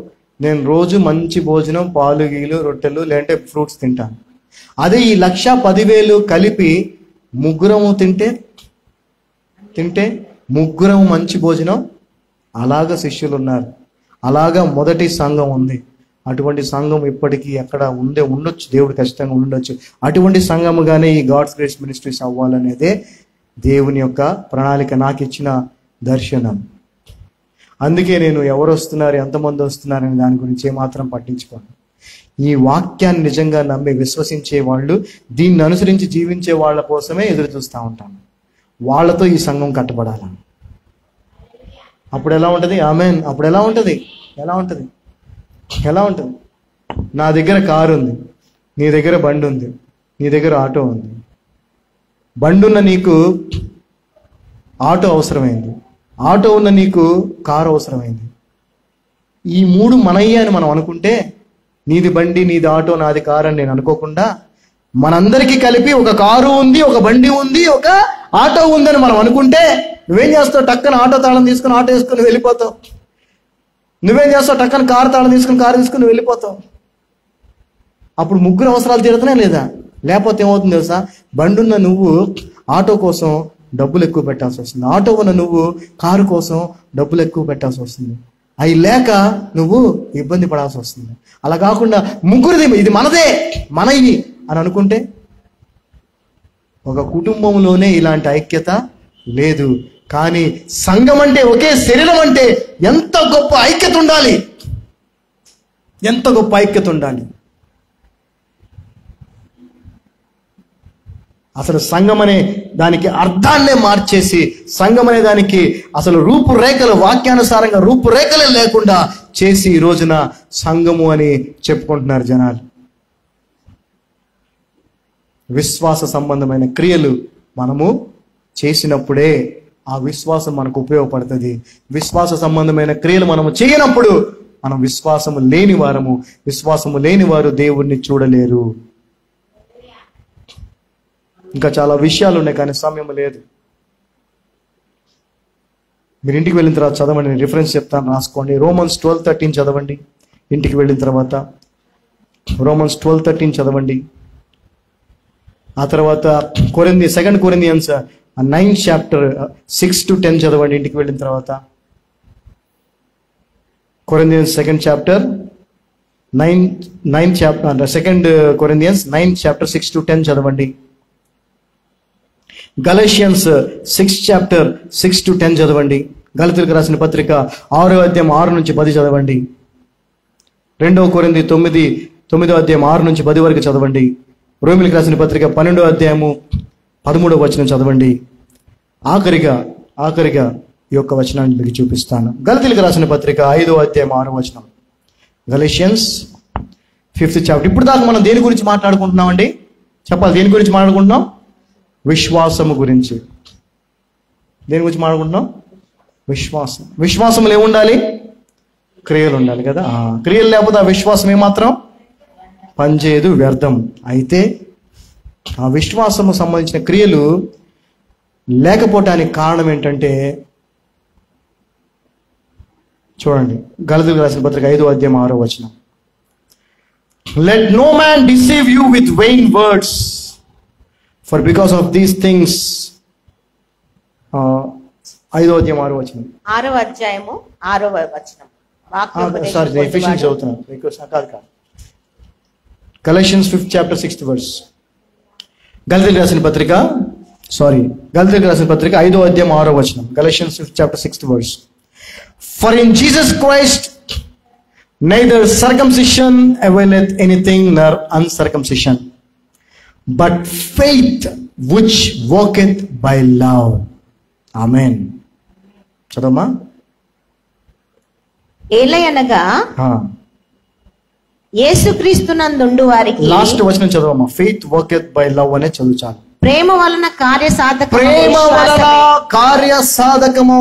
Speaker 1: నేను రోజు మంచి భోజనం పాలు గీలు రొట్టెలు లేదంటే ఫ్రూట్స్ తింటాను. అదే ఈ 1,00,000 10,000 కలిపి ముగ్గురము తింటే ముగ్గురము మంచి భోజనం. అలాగ శిష్యులు ఉన్నారు, అలాగా మొదటి సంఘం ఉంది. అటువంటి సంఘం ఇప్పటికీ ఎక్కడ ఉండొచ్చు, దేవుడు ఖచ్చితంగా ఉండొచ్చు. అటువంటి సంఘముగానే ఈ గాడ్స్ గ్రేస్ మినిస్ట్రీస్ అవ్వాలనేదే దేవుని యొక్క ప్రణాళిక, నాకు ఇచ్చిన దర్శనం. అందుకే నేను ఎవరు వస్తున్నారు, ఎంతమంది వస్తున్నారని దాని గురించి ఏమాత్రం పట్టించుకోను. ఈ వాక్యాన్ని నిజంగా నమ్మి విశ్వసించే వాళ్ళు, దీన్ని అనుసరించి జీవించే వాళ్ళ కోసమే ఎదురు చూస్తూ ఉంటాను. వాళ్ళతో ఈ సంఘం కట్టబడాలని. అప్పుడు ఎలా ఉంటుంది? ఆమెన్. అప్పుడు ఎలా ఉంటుంది? నా దగ్గర కారు ఉంది, నీ దగ్గర బండి ఉంది, నీ దగ్గర ఆటో ఉంది. బండున్న నీకు ఆటో అవసరమైంది, ఆటో ఉన్న నీకు కారు అవసరమైంది. ఈ 3 మనయ్యే అని మనం అనుకుంటే, నీది బండి నీది ఆటో నాది కారు అని నేను అనుకోకుండా, మనందరికీ కలిపి ఒక కారు ఉంది, ఒక బండి ఉంది, ఒక ఆటో ఉందని మనం అనుకుంటే, నువ్వేం చేస్తావు? టక్కన ఆటో తాళం తీసుకుని ఆటో వేసుకుని వెళ్ళిపోతావు. నువ్వేం చేస్తావు? టక్కన కారు తాళం తీసుకుని కారు తీసుకుని వెళ్ళిపోతావు. అప్పుడు ముగ్గురు అవసరాలు తీరుతున్నాయి లేదా? లేకపోతే ఏమవుతుంది తెలుసా? బండున్న నువ్వు ఆటో కోసం డబ్బులు ఎక్కువ పెట్టాల్సి వస్తుంది, ఆటో ఉన్న నువ్వు కారు కోసం డబ్బులు ఎక్కువ పెట్టాల్సి వస్తుంది. అవి లేక నువ్వు ఇబ్బంది పడాల్సి వస్తుంది. అలా కాకుండా ముగ్గురిది, ఇది మనదే, మనవి అని అనుకుంటే, ఒక కుటుంబంలోనే ఇలాంటి ఐక్యత లేదు. కానీ సంఘం అంటే, ఒకే శరీరం అంటే ఎంత గొప్ప ఐక్యత ఉండాలి, ఎంత గొప్ప ఐక్యత ఉండాలి. అసలు సంఘం అనే దానికి అర్థాన్నే మార్చేసి, సంఘం అనే దానికి అసలు రూపురేఖలు, వాక్యానుసారంగా రూపురేఖలే లేకుండా చేసి ఈ రోజున సంఘము అని చెప్పుకుంటున్నారు జనాలు. విశ్వాస సంబంధమైన క్రియలు మనము చేసినప్పుడే ఆ విశ్వాసం మనకు ఉపయోగపడుతుంది. విశ్వాస సంబంధమైన క్రియలు మనము చేయనప్పుడు మనం విశ్వాసము లేని వారము. విశ్వాసము లేని వారు దేవుణ్ణి చూడలేరు. ఇంకా చాలా విషయాలు ఉన్నాయి కానీ సమయం లేదు. మీరు ఇంటికి వెళ్ళిన తర్వాత చదవండి, నేను రిఫరెన్స్ చెప్తాను, రాసుకోండి. Romans 12:13 చదవండి. ఇంటికి వెళ్ళిన తర్వాత Romans 12:13 చదవండి. ఆ తర్వాత 2 Corinthians 9th chapter 6-10 చదవండి ఇంటికి వెళ్ళిన తర్వాత. Corinthians 2nd chapter 9th chapter 2 Corinthians 9th chapter 6-10 చదవండి. Galatians 6th chapter 6-10 చదవండి. గలతీయులకు రాసిన పత్రిక 6వ అధ్యాయం 6 నుంచి 10 చదవండి. 2 కొరింథీ 9వ అధ్యాయం 6 నుంచి 10 వరకు చదవండి. రోమిలకు రాసిన పత్రిక 12వ అధ్యాయము 13వ వచనం చదవండి. ఆఖరిగా ఈ యొక్క వచనాన్ని మీకు చూపిస్తాను. గలతీయులకు రాసిన పత్రిక 5వ అధ్యాయం 6వ వచనం. Galatians 5th chapter. ఇప్పుడు దాకా మనం దేని గురించి మాట్లాడుకుంటున్నామండి? చెప్పాలి, దేని గురించి మాట్లాడుకుంటున్నాం? విశ్వాసము గురించి. దేని గురించి మాట్లాడుకుంటున్నాం? విశ్వాసం. విశ్వాసంలో ఏముండాలి? క్రియలు ఉండాలి కదా. క్రియలు లేకపోతే ఆ విశ్వాసం ఏమాత్రం పనిచేయదు, వ్యర్థం. అయితే ఆ విశ్వాసము సంబంధించిన క్రియలు లేకపోవటానికి కారణం ఏంటంటే చూడండి, గలతీయులకు రాసిన పత్రిక 5వ అధ్యాయం 6వ వచనం. Let no man deceive you with vain words, for because of these things. 5వ అధ్యాయం 6వ వచనం.
Speaker 2: 6వ అధ్యాయము 6వ వచనం.
Speaker 1: సారీ, ఎఫెసియన్స్ చదువుతున్నాను, కాదు. గలషియన్స్ 5th chapter 6th verse. గలతీయులకు రాసిన పత్రిక 5వ అధ్యాయం 6వ వచనం. గలషియన్స్ 5th chapter 6th verse. For in Jesus Christ neither circumcision availeth anything nor uncircumcision, but faith which worketh by love. Amen. చదవమ్మా.
Speaker 2: ఏలయనగా యేసుక్రీస్తునందుండు వారికి.
Speaker 1: లాస్ట్ వచనం చదవమ్మా. ఫెయిత్ వర్కెత్ బై లవ్ అనే చదువుచాను.
Speaker 2: ప్రేమ వలన
Speaker 1: కార్యసాధకము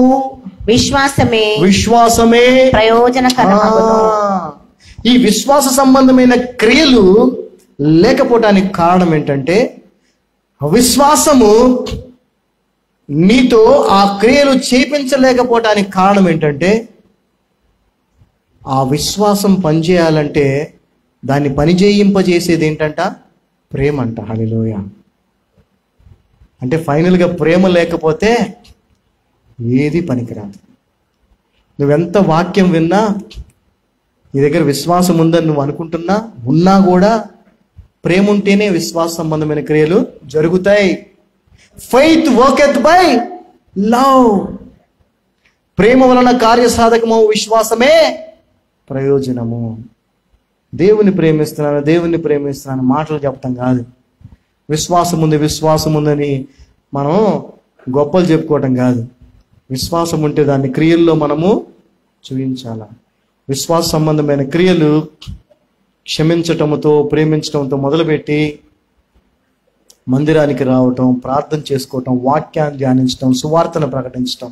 Speaker 1: విశ్వాసమే
Speaker 2: ప్రయోజనకరమగును.
Speaker 1: ఈ విశ్వాస సంబంధమైన క్రియలు లేకపోవటానికి కారణం ఏంటంటే, విశ్వాసము నీతో ఆ క్రియలు చేపించలేకపోవటానికి కారణం ఏంటంటే, ఆ విశ్వాసం పనిచేయాలంటే దాన్ని పనిచేయింపజేసేది ఏంటంట? ప్రేమ అంట. హల్లెలూయా. అంటే ఫైనల్గా ప్రేమ లేకపోతే ఏది పనికిరాదు. నువ్వెంత వాక్యం విన్నా, నీ దగ్గర విశ్వాసం ఉందని నువ్వు అనుకుంటున్నా, ఉన్నా కూడా ప్రేమ ఉంటేనే విశ్వాస సంబంధమైన క్రియలు జరుగుతాయి. Faith worketh by love. ప్రేమ వలన కార్యసాధకము విశ్వాసమే ప్రయోజనము. దేవుని ప్రేమిస్తున్నాను మాటలు చెప్తాం కాదు. విశ్వాసం ఉందని మనం గొప్పలు చెప్పుకోవటం కాదు. విశ్వాసం ఉంటే దాన్ని క్రియల్లో మనము చూపించాల. విశ్వాస సంబంధమైన క్రియలు క్షమించటంతో, ప్రేమించటంతో మొదలుపెట్టి మందిరానికి రావటం, ప్రార్థన చేసుకోవటం, వాక్యాన్ని ధ్యానించటం, సువార్తను ప్రకటించటం,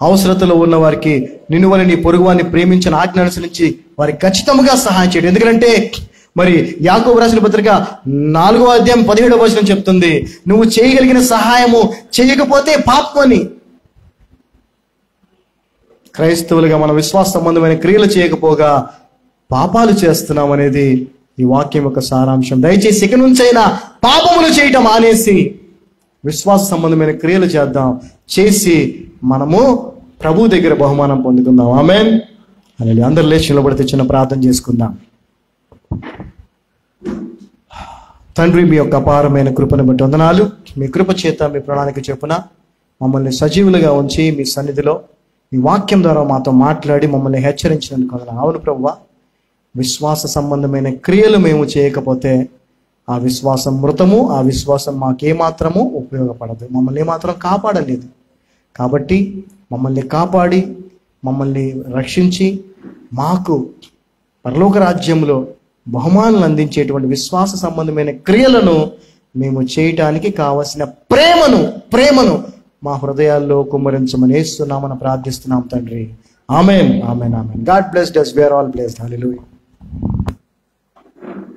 Speaker 1: అవసరతలో ఉన్న వారికి నిన్ను వలె నీ పొరుగువాన్ని ప్రేమించిన ఆజ్ఞ అనుసరించి వారికి ఖచ్చితంగా సహాయం చేయడం. ఎందుకంటే మరి యాకోబు రాసిన పత్రిక 4వ అధ్యాయం 17వ వచనం చెప్తుంది, నువ్వు చేయగలిగిన సహాయము చేయకపోతే పాపం అని. క్రైస్తవులుగా మన విశ్వాస సంబంధమైన క్రియలు చేయకపోగా పాపాలు చేస్తున్నాం అనేది ఈ వాక్యం యొక్క సారాంశం. దయచేసి ఇక నుంచైనా పాపములు చేయటం మానేసి విశ్వాస సంబంధమైన క్రియలు చేద్దాం. చేసి మనము ప్రభు దగ్గర బహుమానం పొందుకుందాం. ఆమేన్. అలాగే అందరు లేచి నిలబడితే చిన్న ప్రార్థన చేసుకుందాం. తండ్రి, మీ యొక్క అపారమైన కృపను బట్టి వందనాలు. మీ కృప చేత, మీ ప్రణాళిక చొప్పున మమ్మల్ని సజీవులుగా ఉంచి మీ సన్నిధిలో మీ వాక్యం ద్వారా మాతో మాట్లాడి మమ్మల్ని హెచ్చరించినందుకు వందనాలు. అవును ప్రభువా, విశ్వాస సంబంధమైన క్రియలు మేము చేయకపోతే ఆ విశ్వాసం మృతము. ఆ విశ్వాసం మాకేమాత్రము ఉపయోగపడదు, మమ్మల్ని ఏమాత్రం కాపాడలేదు. కాబట్టి మమ్మల్ని కాపాడి, మమ్మల్ని రక్షించి, మాకు పరలోక రాజ్యంలో బహుమానాలు అందించేటువంటి విశ్వాస సంబంధమైన క్రియలను మేము చేయటానికి కావలసిన ప్రేమను మా హృదయాల్లో కుమ్మరించమని యేసు నామమున ప్రార్థిస్తున్నాం తండ్రి. ఆమేన్. ఆమేన్. ఆమేన్. God blessed us. We are all blessed. Hallelujah.